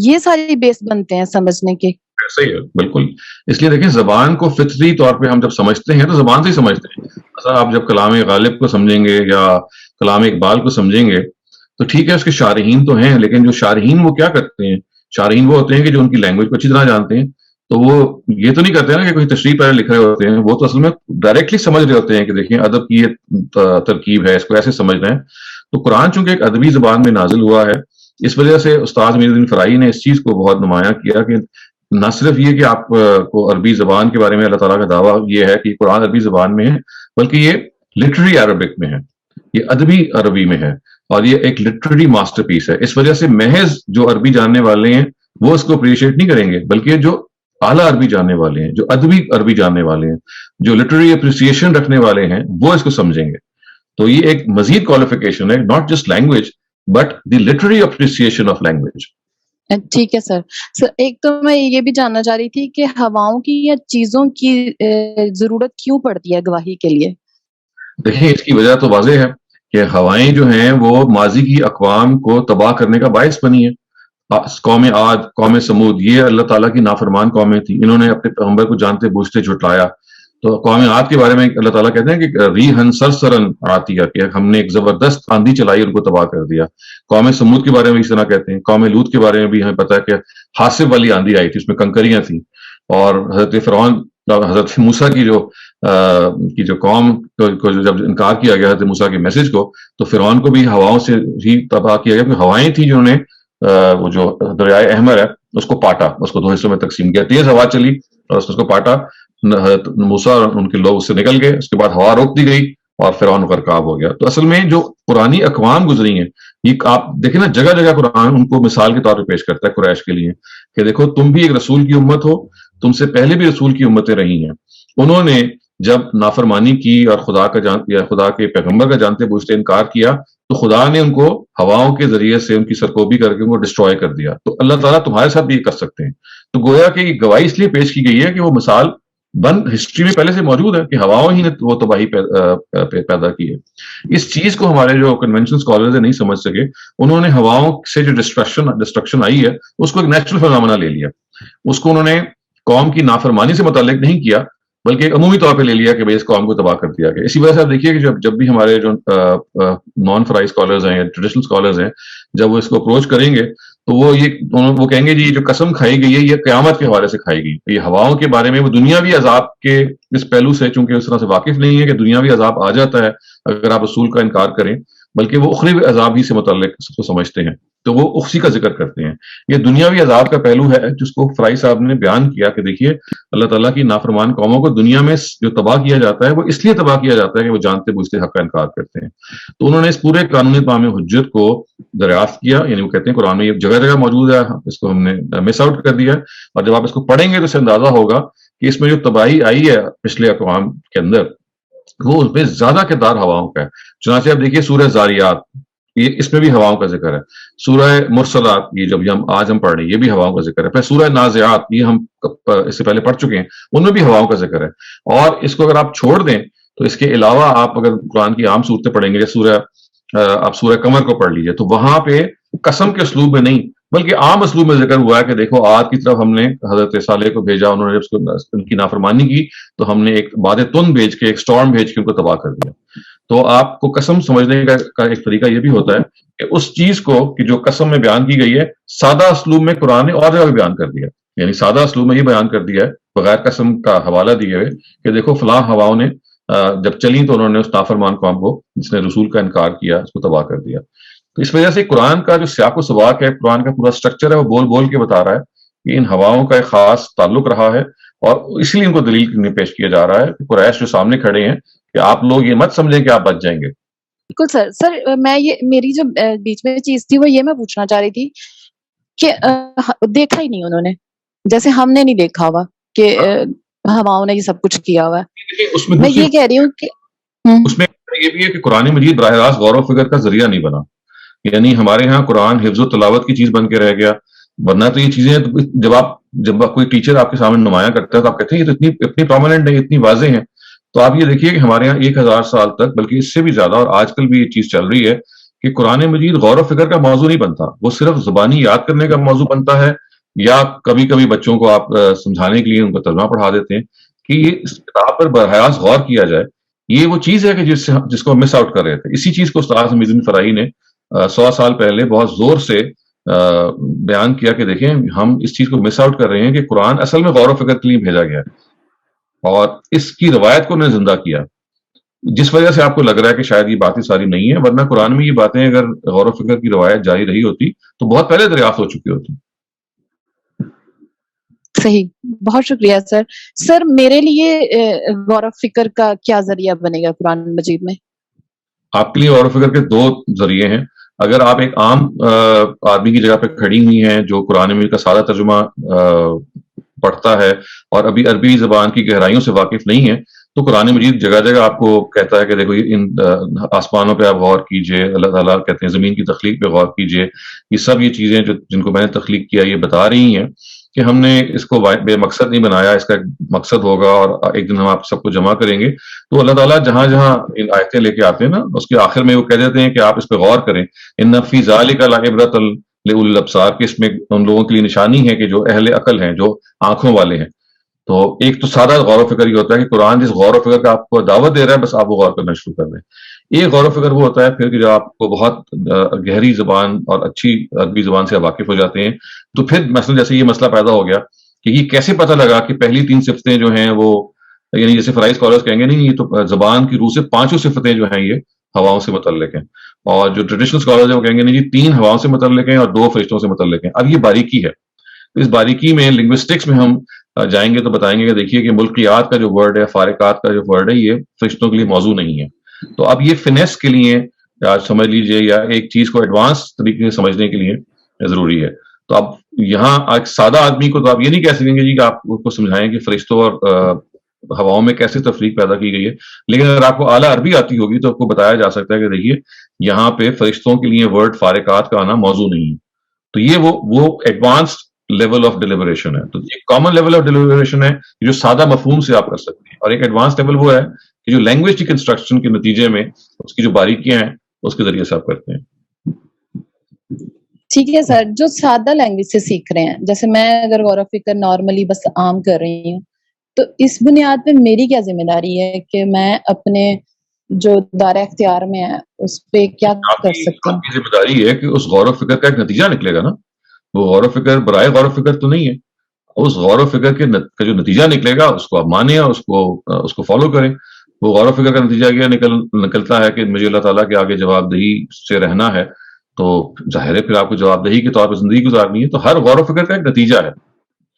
یہ ساری بیس بنتے ہیں سمجھنے کے. ایسا ہی ہے بالکل. اس لیے دیکھیں زبان کو فطری طور پہ ہم جب سمجھتے ہیں تو زبان سے ہی سمجھتے ہیں. مثلا آپ جب کلام غالب کو سمجھیں گے یا کلام اقبال کو سمجھیں گے تو ٹھیک ہے اس کے شارحین تو ہیں، لیکن جو شارحین وہ کیا کرتے ہیں؟ شارحین وہ ہوتے ہیں کہ جو ان کی لینگویج کو اچھی طرح جانتے ہیں. تو وہ یہ تو نہیں کرتے نا کہ کوئی تشریح پہلے لکھ رہے ہوتے ہیں، وہ تو اصل میں ڈائریکٹلی سمجھ رہے ہوتے ہیں کہ دیکھیں ادب کی یہ ترکیب ہے، اس کو ایسے سمجھ رہے ہیں. تو قرآن چونکہ ایک ادبی زبان میں نازل ہوا ہے، اس وجہ سے استاد میر الدین فرائی نے اس چیز کو بہت نمایاں کیا کہ نہ صرف یہ کہ آپ کو عربی زبان کے بارے میں اللہ تعالیٰ کا دعویٰ یہ ہے کہ قرآن عربی زبان میں ہے، بلکہ یہ لٹری عربک میں ہے، یہ ادبی عربی میں ہے، اور یہ ایک لٹری ماسٹر پیس ہے. اس وجہ سے محض جو عربی جاننے والے ہیں وہ اس کو اپریشیٹ نہیں کریں گے، بلکہ جو اعلیٰ عربی جاننے والے ہیں، جو ادبی عربی جاننے والے ہیں، جو لٹری اپریسیشن رکھنے والے ہیں، وہ اس کو سمجھیں گے. تو یہ ایک مزید کوالیفیکیشن ہے، not just language but the literary appreciation of language. ٹھیک ہے سر. ایک تو میں یہ بھی جاننا چاہ رہی تھی کہ ہواؤں کی یا چیزوں کی ضرورت کیوں پڑتی ہے گواہی کے لیے؟ دیکھیں اس کی وجہ تو واضح ہے کہ ہوائیں جو ہیں وہ ماضی کی اقوام کو تباہ کرنے کا باعث بنی ہیں. قوم عاد، قوم سمود، یہ اللہ تعالیٰ کی نافرمان قومیں تھیں، انہوں نے اپنے پیغمبر کو جانتے بوجھتے جھٹلایا. تو قوم عاد کے بارے میں اللہ تعالیٰ کہتے ہیں کہ ریحن سرسرن عاتیہ، کہ ہم نے ایک زبردست آندھی چلائی ان کو تباہ کر دیا. قوم سمود کے بارے میں اس طرح کہتے ہیں. قوم لوط کے بارے میں بھی ہمیں پتہ ہے کہ حاصب والی آندھی آئی تھی، اس میں کنکریاں تھیں. اور حضرت فرعون، حضرت موسیٰ کی جو قوم کو جب انکار کیا گیا حضرت موسیٰ کے میسج کو، تو فرعون کو بھی ہواؤں سے ہی تباہ کیا گیا، کیونکہ ہوائیں تھیں جنہوں نے وہ جو دریائے احمر ہے اس کو پاٹا، اس کو 2 حصوں میں تقسیم کیا. تیز ہوا چلی اور اس کو پاٹا، حضرت موسیٰ اور ان کے لوگ اس سے نکل گئے. اس کے بعد ہوا روک دی گئی اور فرعون غرقاب ہو گیا. تو اصل میں جو پرانی اقوام گزری ہیں، یہ آپ دیکھیں نا جگہ جگہ قرآن ان کو مثال کے طور پہ پیش کرتا ہے قریش کے لیے کہ دیکھو تم بھی ایک رسول کی امت ہو، تم سے پہلے بھی رسول کی امتیں رہی ہیں. انہوں نے جب نافرمانی کی اور خدا کے پیغمبر کا جانتے بوجھتے انکار کیا تو خدا نے ان کو ہواؤں کے ذریعے سے ان کی سرکوبی کر کے ان کو ڈسٹروائے کر دیا. تو اللہ تعالیٰ تمہارے ساتھ بھی یہ کر سکتے ہیں. تو گویا کہ یہ گواہی اس لیے پیش کی گئی ہے کہ وہ مثال بند ہسٹری میں پہلے سے موجود ہے کہ ہواؤں ہی نے وہ تباہی پیدا کی ہے. اس چیز کو ہمارے جو کنونشنل اسکالرز نہیں سمجھ سکے، انہوں نے ہواؤں سے جو ڈسٹرکشن آئی ہے اس کو ایک نیچرل فنامنا لے لیا. اس کو انہوں نے قوم کی نافرمانی سے متعلق نہیں کیا، بلکہ عمومی طور پہ لے لیا کہ بھئی اس قوم کو تباہ کر دیا گیا. اسی وجہ سے آپ دیکھیے کہ جب بھی ہمارے جو نان فرائی اسکالرز ہیں یا ٹریڈیشنل اسکالرز ہیں، جب وہ اس کو اپروچ کریں گے تو وہ کہیں گے جی جو قسم کھائی گئی ہے یہ قیامت کے حوالے سے کھائی گئی. یہ ہواؤں کے بارے میں وہ دنیاوی عذاب کے اس پہلو سے چونکہ اس طرح سے واقف نہیں ہے کہ دنیاوی عذاب آ جاتا ہے اگر آپ رسول کا انکار کریں، بلکہ وہ اخروی عذاب ہی سے متعلق اس کو سمجھتے ہیں، تو وہ اسی کا ذکر کرتے ہیں. یہ دنیاوی عذاب کا پہلو ہے جس کو فرائی صاحب نے بیان کیا کہ دیکھیے اللہ تعالیٰ کی نافرمان قوموں کو دنیا میں جو تباہ کیا جاتا ہے وہ اس لیے تباہ کیا جاتا ہے کہ وہ جانتے بوجھتے حق کا انکار کرتے ہیں. تو انہوں نے اس پورے قانون تمام حجت کو دریافت کیا، یعنی وہ کہتے ہیں قرآن میں یہ جگہ جگہ موجود ہے، اس کو ہم نے مس آؤٹ کر دیا ہے. اور جب آپ اس کو پڑھیں گے تو اس سے اندازہ ہوگا کہ اس میں جو تباہی آئی ہے پچھلے اقوام کے اندر وہ اس میں زیادہ کردار ہواؤں کا ہے. چنانچہ آپ دیکھیے سورہ زاریات، یہ اس میں بھی ہواؤں کا ذکر ہے. سورہ مرسلات، یہ جب آج ہم پڑھ رہے ہیں، یہ بھی ہواؤں کا ذکر ہے. پھر سورہ نازعات، یہ ہم اس سے پہلے پڑھ چکے ہیں، ان میں بھی ہواؤں کا ذکر ہے. اور اس کو اگر آپ چھوڑ دیں تو اس کے علاوہ آپ اگر قرآن کی عام صورتیں پڑھیں گے، آپ سورہ قمر کو پڑھ لیجئے، تو وہاں پہ قسم کے اسلوب میں نہیں بلکہ عام اسلوب میں ذکر ہوا ہے کہ دیکھو عاد کی طرف ہم نے حضرت صالح کو بھیجا، انہوں نے جب اس کو ان کی نافرمانی کی تو ہم نے ایک باد تند بھیج کے، ایک سٹارم بھیج کے ان کو تباہ کر دیا. تو آپ کو قسم سمجھنے کا ایک طریقہ یہ بھی ہوتا ہے کہ اس چیز کو کہ جو قسم میں بیان کی گئی ہے سادہ اسلوب میں قرآن نے اور جگہ بھی بیان کر دیا، یعنی سادہ اسلوب میں یہ بیان کر دیا ہے بغیر قسم کا حوالہ دیے ہوئے کہ دیکھو فلاں ہواؤں نے جب چلی تو انہوں نے اس نافرمان قوم کو جس نے رسول کا انکار کیا اس کو تباہ کر دیا. تو اس وجہ سے قرآن کا جو سیاق و سباق ہے، قرآن کا پورا سٹرکچر ہے، وہ بول بول کے بتا رہا ہے کہ ان ہواؤں کا ایک خاص تعلق رہا ہے، اور اسی لیے ان کو دلیل پیش کیا جا رہا ہے کہ قریش جو سامنے کھڑے ہیں کہ آپ لوگ یہ مت سمجھیں کہ آپ بچ جائیں گے. بالکل سر میں یہ میری جو بیچ میں چیز تھی وہ یہ میں پوچھنا چاہ رہی تھی کہ دیکھا ہی نہیں انہوں نے، جیسے ہم نے نہیں دیکھا ہوا کہ ہواؤں نے یہ سب کچھ کیا ہوا ہے. میں یہ کہہ رہی ہوں کہ اس میں یہ بھی ہے کہ قرآن مجید براہ راست غور و فکر کا ذریعہ نہیں بنا، یعنی ہمارے ہاں قرآن حفظ و تلاوت کی چیز بن کے رہ گیا. ورنہ تو یہ چیزیں جب کوئی ٹیچر آپ کے سامنے نمایاں کرتا ہے تو آپ کہتے ہیں یہ تو اتنی پرومیننٹ ہے، اتنی واضح ہیں. تو آپ یہ دیکھیے کہ ہمارے یہاں 1000 سال تک بلکہ اس سے بھی زیادہ، اور آج کل بھی یہ چیز چل رہی ہے کہ قرآن مجید غور و فکر کا موضوع نہیں بنتا، وہ صرف زبانی یاد کرنے کا موضوع بنتا ہے، یا کبھی کبھی بچوں کو آپ سمجھانے کے لیے ان کو ترجمہ پڑھا دیتے ہیں کہ یہ اس کتاب پر براہ راست غور کیا جائے. یہ وہ چیز ہے کہ جس کو مس آؤٹ کر رہے تھے. اسی چیز کو استاد حمید الدین فرائی نے 100 سال پہلے بہت زور سے بیان کیا کہ دیکھیں ہم اس چیز کو مس آؤٹ کر رہے ہیں کہ قرآن اصل میں غور و فکر کے لیے بھیجا گیا ہے، اور اس کی روایت کو انہوں نے زندہ کیا، جس وجہ سے آپ کو لگ رہا ہے کہ شاید یہ باتیں ساری نہیں ہیں، ورنہ قرآن میں یہ باتیں اگر غور و فکر کی روایت جاری رہی ہوتی تو بہت پہلے دریافت ہو چکی ہوتی. صحیح، بہت شکریہ سر. سر میرے لیے غور و فکر کا کیا ذریعہ بنے گا قرآن مجید میں؟ آپ کے لیے غور و فکر کے 2 ذریعے ہیں. اگر آپ ایک عام آدمی کی جگہ پہ کھڑی ہوئی ہیں جو قرآن مجید کا سادہ ترجمہ پڑھتا ہے اور ابھی عربی زبان کی گہرائیوں سے واقف نہیں ہے، تو قرآن مجید جگہ جگہ آپ کو کہتا ہے کہ دیکھو ان آسمانوں پہ آپ غور کیجئے، اللہ تعالیٰ کہتے ہیں زمین کی تخلیق پہ غور کیجئے. یہ سب یہ چیزیں جن کو میں نے تخلیق کیا یہ بتا رہی ہیں کہ ہم نے اس کو بے مقصد نہیں بنایا، اس کا ایک مقصد ہوگا اور ایک دن ہم آپ سب کو جمع کریں گے. تو اللہ تعالیٰ جہاں جہاں ان آیتیں لے کے آتے ہیں نا، اس کے آخر میں وہ کہہ دیتے ہیں کہ آپ اس پہ غور کریں. ان فی ذالک لعبرۃ لأولی الابصار، کہ اس میں ان لوگوں کے لیے نشانی ہے کہ جو اہل عقل ہیں، جو آنکھوں والے ہیں. تو ایک تو سادہ غور و فکر یہ ہوتا ہے کہ قرآن جس غور و فکر کا آپ کو دعوت دے رہا ہے بس آپ وہ غور کرنا شروع کر دیں. ایک غور و فکر وہ ہوتا ہے پھر کہ جو آپ کو بہت گہری زبان اور اچھی عربی زبان سے واقف ہو جاتے ہیں، تو پھر مثلا جیسے یہ مسئلہ پیدا ہو گیا کہ یہ کیسے پتہ لگا کہ پہلی 3 صفتیں جو ہیں وہ، یعنی جیسے فرائی اسکالرز کہیں گے نہیں یہ تو زبان کی روح سے 5 صفتیں جو ہیں یہ ہواؤں سے متعلق ہیں، اور جو ٹریڈیشنل اسکالرز ہیں وہ کہیں گے نہیں جی 3 ہواؤں سے متعلق ہیں اور 2 فرشتوں سے متعلق ہیں. اب یہ باریکی ہے. اس باریکی میں لنگوسٹکس میں ہم جائیں گے تو بتائیں گے کہ دیکھیے کہ ملکیات کا جو ورڈ ہے، فارقات کا جو ورڈ ہے، یہ فرشتوں کے لیے موضوع نہیں ہے. تو اب یہ فنیس کے لیے سمجھ لیجئے یا ایک چیز کو ایڈوانس طریقے سے سمجھنے کے لیے ضروری ہے. تو اب یہاں ایک سادہ آدمی کو تو آپ یہ نہیں کہہ سکیں گے جی کہ آپ کو سمجھائیں کہ فرشتوں اور ہواؤں میں کیسے تفریق پیدا کی گئی ہے، لیکن اگر آپ کو اعلیٰ عربی آتی ہوگی تو آپ کو بتایا جا سکتا ہے کہ دیکھیے یہاں پہ فرشتوں کے لیے ورڈ فارقات کا آنا موضوع نہیں ہے. تو یہ وہ ایڈوانسڈ لیول آف ڈیلیبریشن ہے. تو ایک کامن لیول آف ڈیلیبریشن ہے جو سادہ مفہوم سے آپ کر سکتے ہیں، اور ایک ایڈوانس لیول وہ ہے کہ جو لینگویج کی کنسٹرکشن کے نتیجے میں اس کی جو باریکیاں ہیں اس کے ذریعے سے آپ کرتے ہیں. ٹھیک ہے سر. جو سادہ لینگویج سے سیکھ رہے ہیں، جیسے میں اگر غور و فکر نارملی بس عام کر رہی ہوں، تو اس بنیاد پہ میری کیا ذمہ داری ہے کہ میں اپنے جو دائرہ اختیار میں ہے اس پہ کیا کر سکتی ہوں؟ آپ کی ذمہ داری ہے کہ اس غور و فکر کا ایک نتیجہ نکلے گا نا. وہ غور و فکر برائے غور و فکر تو نہیں ہے. اس غور و فکر کے جو نتیجہ نکلے گا اس کو آپ مانیں اور اس کو فالو کریں. وہ غور و فکر کا نتیجہ کیا نکلتا ہے کہ مجھے اللہ تعالیٰ کے آگے جواب دہی سے رہنا ہے، تو ظاہر ہے پھر آپ کو جواب دہی کے طور پہ زندگی گزارنی ہے. تو ہر غور و فکر کا ایک نتیجہ ہے.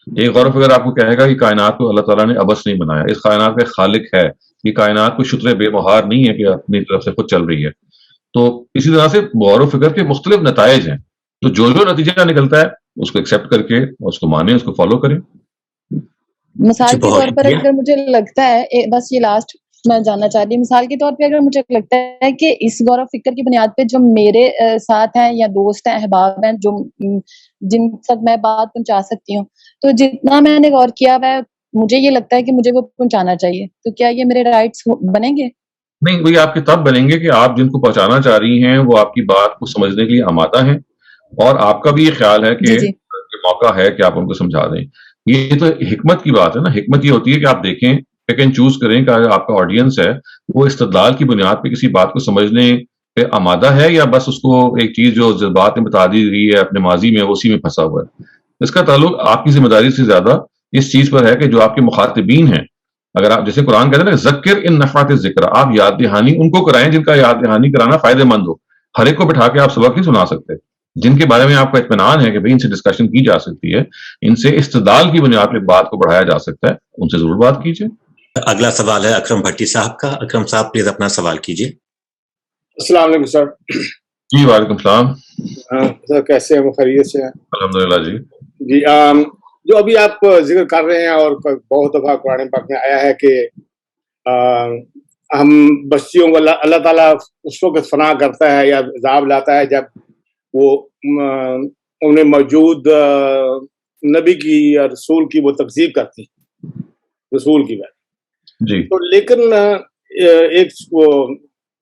ایک غور و فکر آپ کو کہے گا کہ کائنات کو اللہ تعالیٰ نے عبث نہیں بنایا، اس کائنات کا خالق ہے. یہ کائنات کو شتر بے مہار نہیں ہے کہ اپنی طرف سے خود چل رہی ہے. تو اسی طرح سے غور و فکر کے مختلف نتائج ہیں. تو جو نتیجہ نکلتا ہے اس کو ایکسیپٹ کر کے اس کو مانیں، اس کو فالو کریں. مثال کے طور پر اگر مجھے لگتا ہے، بس یہ لاسٹ میں جاننا چاہتی ہوں، مثال کے طور پہ اگر مجھے لگتا ہے کہ اس غور و فکر کی بنیاد پہ جو میرے ساتھ ہیں یا دوست ہیں، احباب ہیں، جو جن تک میں بات پہنچا سکتی ہوں، تو جتنا میں نے غور کیا ہے مجھے یہ لگتا ہے کہ مجھے وہ پہنچانا چاہیے، تو کیا یہ میرے رائٹس بنیں گے؟ نہیں، وہی آپ کے تب بنیں گے کہ آپ جن کو پہنچانا چاہ رہی ہیں وہ آپ کی بات کو سمجھنے کے لیے آمادہ ہیں، اور آپ کا بھی یہ خیال ہے کہ موقع ہے کہ آپ ان کو سمجھا دیں. یہ تو حکمت کی بات ہے نا. حکمت یہ ہوتی ہے کہ آپ دیکھیں، پک اینڈ چوز کریں کہ آپ کا آڈینس ہے وہ استدلال کی بنیاد پہ کسی بات کو سمجھنے پہ آمادہ ہے، یا بس اس کو ایک چیز جو جذبات میں بتا دی گئی ہے اپنے ماضی میں اسی میں پھنسا ہوا ہے. اس کا تعلق آپ کی ذمہ داری سے زیادہ اس چیز پر ہے کہ جو آپ کے مخاطبین ہیں، اگر آپ جیسے قرآن کہتے ہیں نا ذکر ان نفعات الذکر، آپ یاد دہانی ان کو کرائیں جن کا یاد دہانی کرانا فائدہ مند ہو. ہر ایک کو بٹھا کے آپ سبق نہیں سنا سکتے. جن کے بارے میں آپ کو اطمینان ہے کہ بھئی ان سے ڈسکشن کی جا سکتی ہے، ان سے استدلال کی بنیاد پہ بات کو بڑھایا جا سکتا ہے، ان سے ضرور بات کیجیے. اگلا سوال ہے اکرم بھٹی صاحب کا. اکرم صاحب پلیز اپنا سوال کیجیے. السلام علیکم سر. جی وعلیکم السلام. سر کیسے ہیں؟ خیریت سے ہیں؟ الحمدللہ. جی جو ابھی آپ ذکر کر رہے ہیں اور بہت دفعہ قرآن پاک میں آیا ہے کہ ہم بستیوں کو اللہ تعالیٰ اس وقت فنا کرتا ہے یا عذاب لاتا ہے جب وہ انہیں موجود نبی کی یا رسول کی وہ تکذیب کرتی رسول کی بات. جی. تو لیکن ایک وہ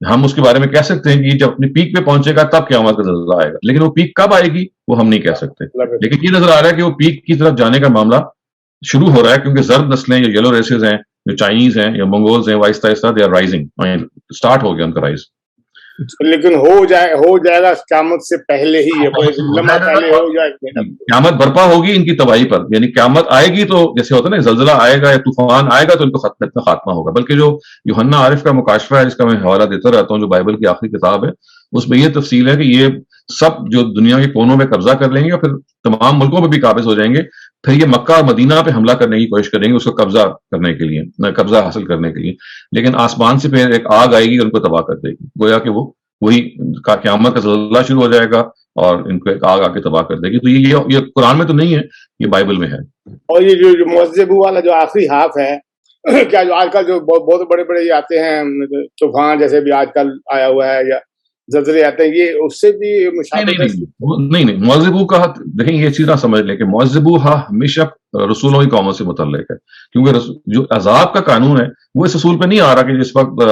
ہم اس کے بارے میں کہہ سکتے ہیں کہ جب اپنی پیک پہ پہنچے گا تب قیامت کا زلزلہ آئے گا، لیکن وہ پیک کب آئے گی وہ ہم نہیں کہہ سکتے. لیکن یہ نظر آ رہا ہے کہ وہ پیک کی طرف جانے کا معاملہ شروع ہو رہا ہے، کیونکہ زرد نسلیں یا یلو ریسز ہیں، جو چائنیز ہیں یا منگولز ہیں، وہ آہستہ آہستہ دے آر رائزنگ، اسٹارٹ ہو گیا ان کا رائز. لیکن ہو جائے گا قیامت سے پہلے ہی، لمحہ پہلے ہو جائے گا. قیامت برپا ہوگی ان کی تباہی پر، یعنی قیامت آئے گی تو جیسے ہوتا ہے نا زلزلہ آئے گا یا طوفان آئے گا تو ان کو خاتمہ ہوگا. بلکہ جو یوحنا عارف کا مکاشفہ ہے، جس کا میں حوالہ دیتا رہتا ہوں، جو بائبل کی آخری کتاب ہے، اس میں یہ تفصیل ہے کہ یہ سب جو دنیا کے کونوں میں قبضہ کر لیں گے اور پھر تمام ملکوں پہ بھی قابض ہو جائیں گے، پھر یہ مکہ اور مدینہ پہ حملہ کرنے کی کوشش کریں گے اس کو قبضہ کرنے کے لیے، قبضہ حاصل کرنے کے لیے. لیکن آسمان سے پھر ایک آگ آئے گی ان کو تباہ کر دے گی، گویا کہ وہ وہی قیامت کا زلزلہ شروع ہو جائے گا اور ان کو ایک آگ آ کے تباہ کر دے گی. تو یہ قرآن میں تو نہیں ہے، یہ بائبل میں ہے. اور یہ جو معذبو والا جو آخری ہاف ہے، کیا جو آج کل جو بہت بڑے بڑے یہ آتے ہیں طوفان جیسے بھی آج کل آیا ہوا ہے یا زلزلے آتے ہیں، یہ اس سے بھی نہیں معذبو کا دیکھیں یہ چیز نہ سمجھ لیں کہ معذبو ہمیشہ رسولوں کی قوموں سے متعلق ہے، کیونکہ جو عذاب کا قانون ہے وہ اس رسول پہ نہیں آ رہا کہ جس وقت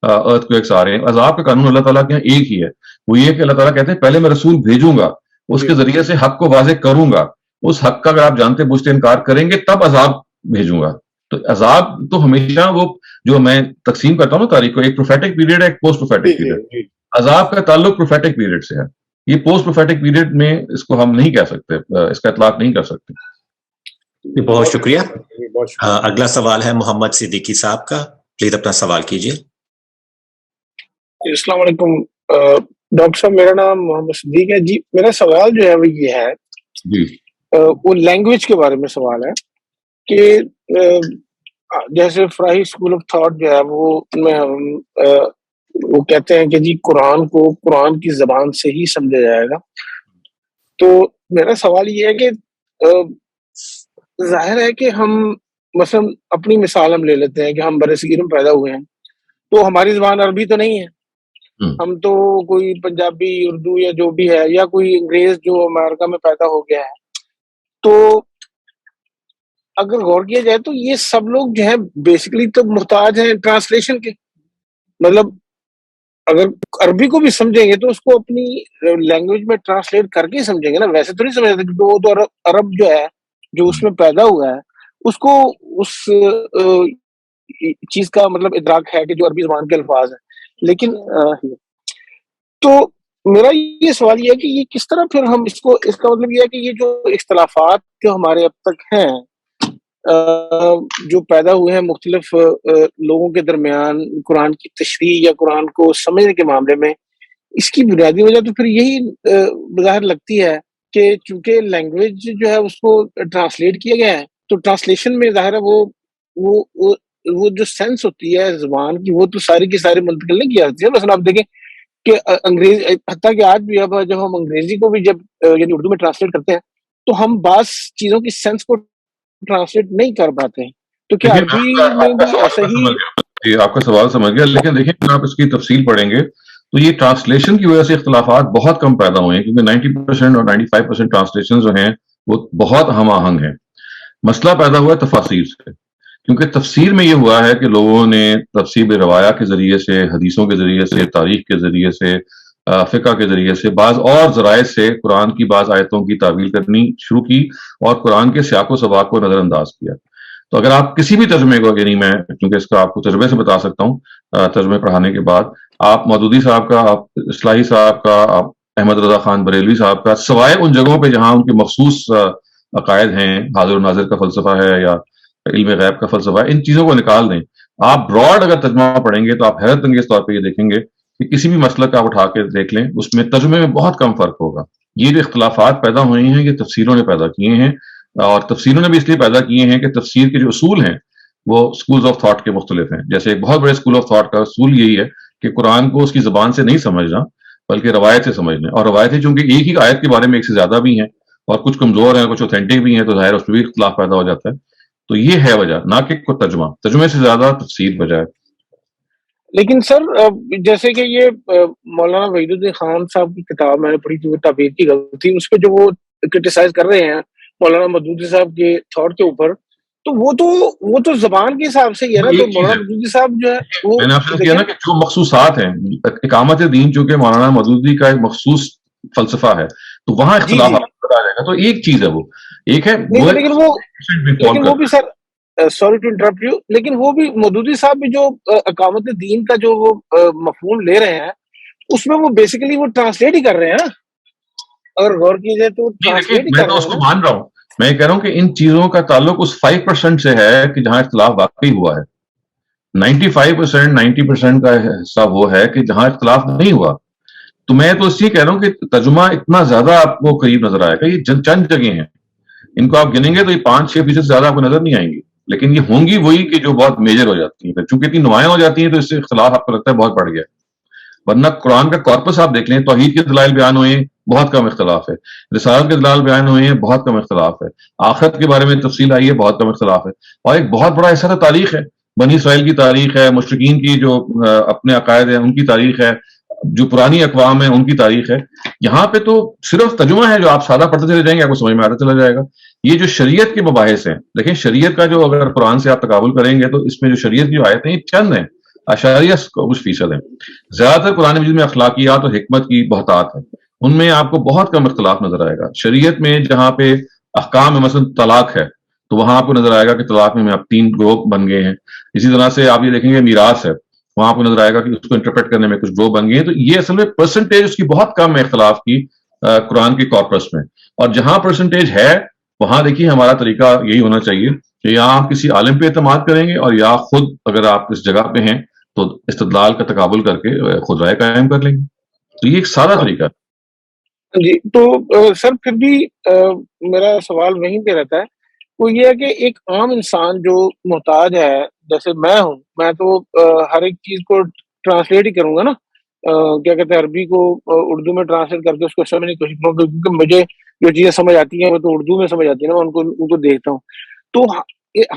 ارتھ کویکس آ رہے ہیں. عذاب کا قانون اللہ تعالیٰ کے یہاں ایک ہی ہے، وہ یہ کہ اللہ تعالیٰ کہتے ہیں پہلے میں رسول بھیجوں گا، اس کے ذریعے سے حق کو واضح کروں گا، اس حق کا اگر آپ جانتے بوجھتے انکار کریں گے تب عذاب بھیجوں گا. تو عذاب تو ہمیشہ وہ جو میں تقسیم کرتا ہوں نا تاریخ کو، ایک پروفیٹک پیریڈ ہے، ایک پوسٹ پروفیٹک پیریڈ. عذاب کا تعلق پروفیٹک پیریڈ سے ہے، یہ پوسٹ پروفیٹک پیریڈ میں اس کو ہم نہیں کہہ سکتے، اس کا اطلاق نہیں کر سکتے. بہت شکریہ. اگلا سوال ہے محمد صدیقی صاحب کا، پلیز اپنا سوال کیجیے. السلام علیکم ڈاکٹر صاحب، میرا نام محمد صدیق ہے جی. میرا سوال جو ہے وہ یہ ہے جی وہ لینگویج کے بارے میں سوال ہے کہ جیسے فراہی اسکول آف تھاٹ جو ہے وہ کہتے ہیں کہ جی قرآن کو قرآن کی زبان سے ہی سمجھا جائے گا. تو میرا سوال یہ ہے کہ ظاہر ہے کہ ہم مثلا اپنی مثال ہم لے لیتے ہیں کہ ہم برصغیر میں پیدا ہوئے ہیں، تو ہماری زبان عربی تو نہیں ہے، ہم تو کوئی پنجابی اردو یا جو بھی ہے، یا کوئی انگریز جو امریکہ میں پیدا ہو گیا ہے. تو اگر غور کیا جائے تو یہ سب لوگ جو ہے بیسیکلی تو محتاج ہیں ٹرانسلیشن کے. مطلب اگر عربی کو بھی سمجھیں گے تو اس کو اپنی لینگویج میں ٹرانسلیٹ کر کے سمجھیں گے نا، ویسے تو نہیں سمجھتے کیونکہ وہ تو عرب جو ہے جو اس میں پیدا ہوا ہے اس کو اس چیز کا مطلب ادراک ہے کہ جو عربی زبان کے الفاظ ہیں. لیکن تو میرا یہ سوال یہ ہے کہ یہ کس طرح پھر ہم اس کا مطلب یہ ہے کہ یہ جو اختلافات جو ہمارے اب تک ہیں جو پیدا ہوئے ہیں مختلف لوگوں کے درمیان قرآن کی تشریح یا قرآن کو سمجھنے کے معاملے میں، اس کی بنیادی وجہ تو پھر یہی بظاہر لگتی ہے کہ چونکہ لینگویج جو ہے اس کو ٹرانسلیٹ کیا گیا ہے، تو ٹرانسلیشن میں ظاہر ہے وہ جو سینس ہوتی ہے زبان کی وہ تو ساری کی ساری منتقل نہیں کی جاتی ہے. مثلا آپ دیکھیں کہ انگریز، حتیٰ کہ آج بھی اب جب ہم انگریزی کو بھی یعنی اردو میں ٹرانسلیٹ کرتے ہیں تو ہم بعض چیزوں کی سینس کو ٹرانسلیٹ نہیں کر پاتے ہیں. تو کیا عربی میں بھی ایسا ہی؟ آپ کا سوال سمجھ گیا، لیکن دیکھیں اگر آپ اس کی تفصیل پڑھیں گے تو یہ ٹرانسلیشن کی وجہ سے اختلافات بہت کم پیدا ہوئے ہیں، کیونکہ 90% اور 95% ٹرانسلیشن جو ہیں وہ بہت ہم آہنگ ہیں. مسئلہ پیدا ہوا ہے تفاسیر سے، کیونکہ تفسیر میں یہ ہوا ہے کہ لوگوں نے تفسیر روایہ کے ذریعے سے، حدیثوں کے ذریعے سے، تاریخ کے ذریعے سے، فقہ کے ذریعے سے، بعض اور ذرائع سے قرآن کی بعض آیتوں کی تعویل کرنی شروع کی اور قرآن کے سیاق و سباق کو نظر انداز کیا. تو اگر آپ کسی بھی ترجمے کو، یعنی میں کیونکہ اس کا آپ کو تجربے سے بتا سکتا ہوں ترجمے پڑھانے کے بعد، آپ مودودی صاحب کا، آپ اصلاحی صاحب کا، آپ احمد رضا خان بریلوی صاحب کا، سوائے ان جگہوں پہ جہاں ان کے مخصوص عقائد ہیں، حاضر و ناظر کا فلسفہ ہے یا علم غیب کا فلسفہ ہے، ان چیزوں کو نکال دیں. آپ براڈ اگر ترجمہ پڑھیں گے تو آپ حیرت انگیز طور پہ یہ دیکھیں گے کہ کسی بھی مسئلہ کا آپ اٹھا کے دیکھ لیں، اس میں ترجمے میں بہت کم فرق ہوگا. یہ جو اختلافات پیدا ہوئے ہیں یہ تفسیروں نے پیدا کیے ہیں، اور تفسیروں نے بھی اس لیے پیدا کیے ہیں کہ تفسیر کے جو اصول ہیں وہ اسکولز آف تھاٹ کے مختلف ہیں. جیسے ایک بہت بڑے اسکول آف تھاٹ کا اصول یہی ہے کہ قرآن کو اس کی زبان سے نہیں سمجھنا بلکہ روایت سے سمجھنا، اور روایتیں چونکہ ایک ہی آیت کے بارے میں ایک سے زیادہ بھی ہیں اور کچھ کمزور ہیں، کچھ اوتھینٹک بھی ہیں، تو ظاہر اس میں بھی اختلاف پیدا ہو جاتا ہے. تو یہ ہے وجہ، نہ کہ کوئی ترجمے سے زیادہ تفسیر وجہ ہے. لیکن سر جیسے کہ یہ مولانا وحید الدین خان صاحب کی کتاب میں نے پڑھی تھی، تعبیر کی غلطی، اس پہ جو وہ کرٹیسائز کر رہے ہیں مولانا مودودی صاحب کے تھاٹ کے اوپر، تو وہ تو زبان کے حساب سے ہی ہے نا. تو مولانا مودودی صاحب جو ہے وہ میں نے آپ سے کیا نا کہ جو مخصوصات ہیں, اقامت دین چونکہ مولانا مودودی کا ایک مخصوص فلسفہ ہے, تو وہاں اختلاف آپ کو بتایا جائے گا. تو ایک چیز ہے, وہ ایک ہے لیکن وہ بھی سر, سوری ٹو انٹرپٹ یو, لیکن وہ بھی مودودی صاحب بھی جو اقامت دین کا جو وہ مفہوم لے رہے ہیں, اس میں وہ بیسیکلی وہ ٹرانسلیٹ ہی کر رہے ہیں نا. اگر غور کیے جائے تو ٹرانسلیٹ ہی میں کر تو رہے اس ہیں. کو مان رہا ہوں, میں کہہ رہا ہوں کہ ان چیزوں کا تعلق اس 5% سے ہے کہ جہاں اختلاف واقعی ہوا ہے. 95% 90% کا حصہ وہ ہے کہ جہاں اختلاف نہیں ہوا. تو میں تو اس لیے کہہ رہا ہوں کہ ترجمہ اتنا زیادہ آپ کو قریب نظر آئے گا. یہ چند جگہیں ہیں, ان کو آپ گنیں گے تو یہ 5-6% سے زیادہ آپ کو نظر نہیں آئیں گی, لیکن یہ ہوں گی وہی کہ جو بہت میجر ہو جاتی ہیں. چونکہ اتنی نمایاں ہو جاتی ہیں تو اس سے اختلاف آپ کو لگتا ہے بہت بڑھ گیا. ورنہ قرآن کا کارپس آپ دیکھ لیں, توحید کے دلائل بیان ہوئے ہیں, بہت کم اختلاف ہے. رسالت کے دلائل بیان ہوئے ہیں, بہت کم اختلاف ہے. آخرت کے بارے میں تفصیل آئی ہے, بہت کم اختلاف ہے. اور ایک بہت بڑا حصہ تو تاریخ ہے, بنی اسرائیل کی تاریخ ہے, مشرکین کی جو اپنے عقائد ہیں ان کی تاریخ ہے, جو پرانی اقوام ہیں ان کی تاریخ ہے. یہاں پہ تو صرف ترجمہ ہے جو آپ سادہ پڑھتے چلے جائیں گے, آپ کو سمجھ میں آتا چلا جائے گا. یہ جو شریعت کے مباحث ہیں, دیکھیں شریعت کا جو اگر قرآن سے آپ تقابل کریں گے تو اس میں جو شریعت کی جو آیتیں ہیں چند ہیں, اشاریہ کچھ فیصد ہیں. زیادہ تر قرآن مجید میں اخلاقیات اور حکمت کی بہتات ہے, ان میں آپ کو بہت کم اختلاف نظر آئے گا. شریعت میں جہاں پہ احکام میں مثلا طلاق ہے تو وہاں آپ کو نظر آئے گا کہ طلاق میں اب 3 گروہ بن گئے ہیں. اسی طرح سے آپ یہ دیکھیں گے میراث ہے, وہاں آپ کو نظر آئے گا کہ اس کو انٹرپریٹ کرنے میں کچھ گروہ بن گئے ہیں. تو یہ اصل میں پرسنٹیج اس کی بہت کم ہے اختلاف کی قرآن کے کارپس میں. اور جہاں پرسنٹیج ہے وہاں دیکھیے ہمارا طریقہ یہی ہونا چاہیے کہ یا آپ کسی عالم پہ اعتماد کریں گے, اور یا خود اگر آپ اس جگہ پہ ہیں تو استدلال کا تقابل کر کے خود رائے قائم کر لیں گے. تو یہ ایک سادہ طریقہ ہے. جی, تو سر پھر بھی میرا سوال وہیں پہ رہتا ہے, وہ یہ ہے کہ ایک عام انسان جو محتاج ہے, جیسے میں ہوں, میں تو ہر ایک چیز کو ٹرانسلیٹ ہی کروں گا نا, کیا کہتے ہیں, عربی کو اردو میں ٹرانسلیٹ کر کے اس کو سمجھنے کی کوشش کروں گا, کیونکہ مجھے جو چیزیں سمجھ آتی ہیں وہ تو اردو میں سمجھ آتی ہیں نا, میں ان کو دیکھتا ہوں. تو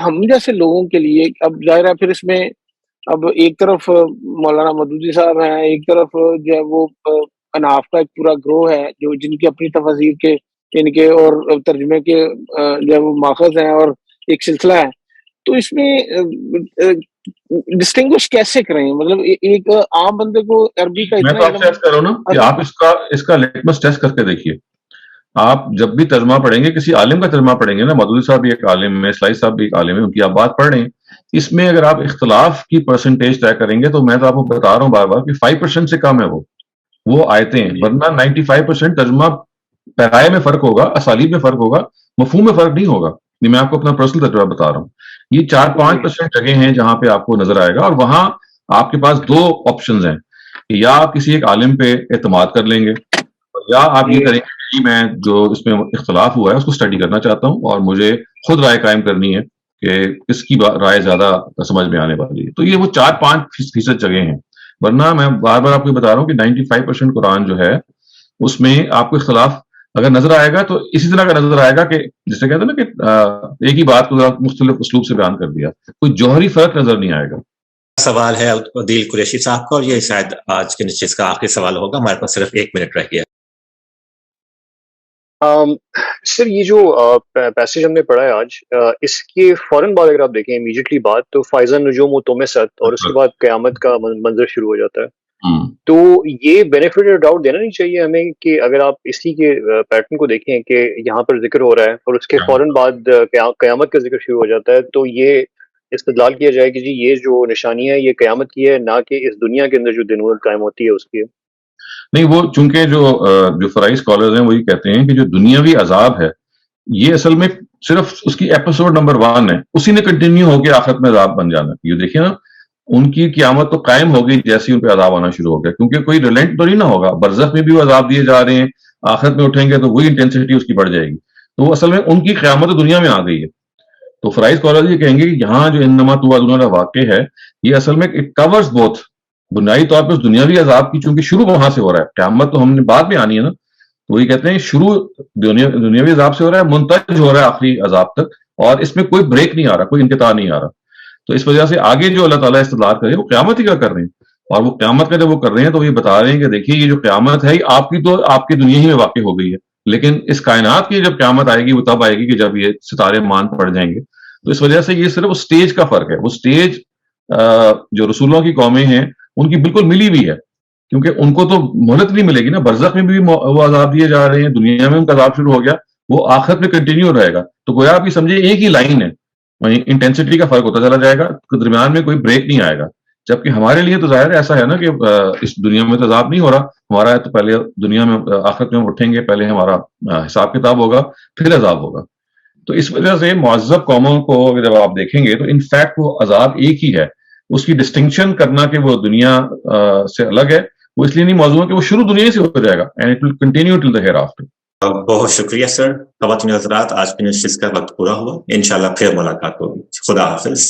ہم جیسے لوگوں کے لیے اب ظاہر ہے پھر اس میں اب ایک طرف مولانا مودودی صاحب ہیں, ایک طرف جو ہے وہ اناف کا ایک پورا گروہ ہے جو جن کی اپنی تفاسیر کے ان کے اور ترجمے کے جو ہے وہ ماخذ ہیں اور ایک سلسلہ ہے. تو اس میں ڈسٹنگوش کیسے کریں, مطلب ایک عام بندے کو عربی کا میں اتنا تو آپ سے عرض کر رہا ہوں نا کہ آپ اس کا لیٹمس ٹیسٹ کر کے دیکھیے. آپ جب بھی ترجمہ پڑھیں گے, کسی عالم کا ترجمہ پڑھیں گے نا, مودودی صاحب بھی ایک عالم ہے, اسلائی صاحب بھی ایک عالم ہے, ان کی آپ بات پڑھ رہے ہیں, اس میں اگر آپ اختلاف کی پرسنٹیج طے کریں گے تو میں تو آپ کو بتا رہا ہوں بار بار کہ 5% سے کم ہے وہ آیتیں ہیں. ورنہ 95% ترجمہ پیرائے میں فرق ہوگا, اسالیب میں فرق ہوگا, مفہوم میں فرق نہیں ہوگا. میں آپ کو اپنا پرسنل تجربہ بتا رہا ہوں. یہ 4-5% جگہ ہیں جہاں پہ آپ کو نظر آئے گا, اور وہاں آپ کے پاس 2 آپشنز ہیں کہ یا آپ کسی ایک عالم پہ اعتماد کر لیں گے, یا آپ یہ کریں گے کہ میں جو اس میں اختلاف ہوا ہے اس کو اسٹڈی کرنا چاہتا ہوں اور مجھے خود رائے قائم کرنی ہے کہ کس کی رائے زیادہ سمجھ میں آنے والی ہے. تو یہ وہ 4-5% جگہ ہیں. ورنہ میں بار بار آپ کو بتا رہا ہوں کہ 95% قرآن جو ہے اس میں آپ کو اختلاف اگر نظر آئے گا تو اسی طرح کا نظر آئے گا کہ جسے کہتے ہیں نا کہ ایک ہی بات کو مختلف اسلوب سے بیان کر دیا, کوئی جوہری فرق نظر نہیں آئے گا. سوال ہے عدیل قریشی صاحب کا, اور یہ شاید آج کے نشست کا آخری سوال ہوگا. ہمارے پاس صرف 1 منٹ رہ گیا. سر یہ جو پیسیج ہم نے پڑھا ہے آج, اس کے فوراً بعد اگر آپ دیکھیں امیجیٹلی بعد, تو فائزہ نجوم و طمست, اور اس کے بعد قیامت کا منظر شروع ہو جاتا ہے. تو یہ بینیفٹ اور ڈاؤٹ دینا نہیں چاہیے ہمیں کہ اگر آپ اسی کے پیٹرن کو دیکھیں کہ یہاں پر ذکر ہو رہا ہے اور اس کے فوراً بعد قیامت کا ذکر شروع ہو جاتا ہے, تو یہ استدلال کیا جائے کہ جی یہ جو نشانی ہے یہ قیامت کی ہے, نہ کہ اس دنیا کے اندر جو دنوں قائم ہوتی ہے اس کی ہے. نہیں, وہ چونکہ جو فرائی اسکالرز ہیں وہی کہتے ہیں کہ جو دنیاوی عذاب ہے یہ اصل میں صرف اس کی ایپیسوڈ نمبر 1 ہے, اسی نے کنٹینیو ہو کے آخرت میں عذاب بن جانا. یہ دیکھیں نا, ان کی قیامت تو قائم ہو گئی جیسے ان پہ عذاب آنا شروع ہو گیا, کیونکہ کوئی ریلنٹ تو نہیں نہ ہوگا. برزخ میں بھی وہ عذاب دیے جا رہے ہیں, آخرت میں اٹھیں گے تو وہی انٹینسٹی اس کی بڑھ جائے گی. تو وہ اصل میں ان کی قیامت دنیا میں آ گئی ہے. تو فرائی اسکالر یہ کہیں گے کہ یہاں جو انما توعدون واقع ہے یہ اصل میں اٹ کورز بوتھ. بنیادی طور پہ اس دنیاوی عذاب کی چونکہ شروع وہاں سے ہو رہا ہے, قیامت تو ہم نے بعد میں آنی ہے نا, تو وہی کہتے ہیں شروع دنیاوی عذاب سے ہو رہا ہے, منتج ہو رہا ہے آخری عذاب تک, اور اس میں کوئی بریک نہیں آ رہا, کوئی انقطاع نہیں آ رہا. تو اس وجہ سے آگے جو اللہ تعالیٰ استدلال کرے وہ قیامت ہی کا کر رہے ہیں, اور وہ قیامت کا جب وہ کر رہے ہیں تو یہ بتا رہے ہیں کہ دیکھیے یہ جو قیامت ہے آپ کی تو آپ کی دنیا ہی میں واقع ہو گئی ہے, لیکن اس کائنات کی جب قیامت آئے گی وہ تب آئے گی کہ جب یہ ستارے مان پڑ جائیں گے. تو اس وجہ سے یہ صرف اس اسٹیج کا فرق ہے. وہ اسٹیج جو رسولوں کی قومیں ہیں ان کی بالکل ملی ہوئی ہے, کیونکہ ان کو تو مہلت نہیں ملے گی نا. برزخ میں بھی وہ عذاب دیے جا رہے ہیں, دنیا میں ان کا عذاب شروع ہو گیا, وہ آخرت میں کنٹینیو رہے گا. تو گویا آپ یہ سمجھے ایک ہی لائن ہے, انٹینسٹی کا فرق ہوتا چلا جائے گا, درمیان میں کوئی بریک نہیں آئے گا. جبکہ ہمارے لیے تو ظاہر ایسا ہے نا کہ اس دنیا میں تو عذاب نہیں ہو رہا ہمارا, تو پہلے دنیا میں آخرت میں اٹھیں گے, پہلے ہمارا حساب کتاب ہوگا, پھر عذاب ہوگا. تو اس وجہ سے معذب قوموں کو جب آپ دیکھیں گے تو انفیکٹ وہ عذاب ایک ہی ہے. اس کی ڈسٹنکشن کرنا کہ وہ دنیا سے الگ ہے, وہ اس لیے نہیں موضوع ہے کہ وہ شروع دنیا سے ہو جائے گا, and it will continue till the hereafter. بہت شکریہ سر. خواتین حضرات, آج کی نشست کا وقت پورا ہوا, انشاءاللہ پھر ملاقات ہوگی. خدا حافظ.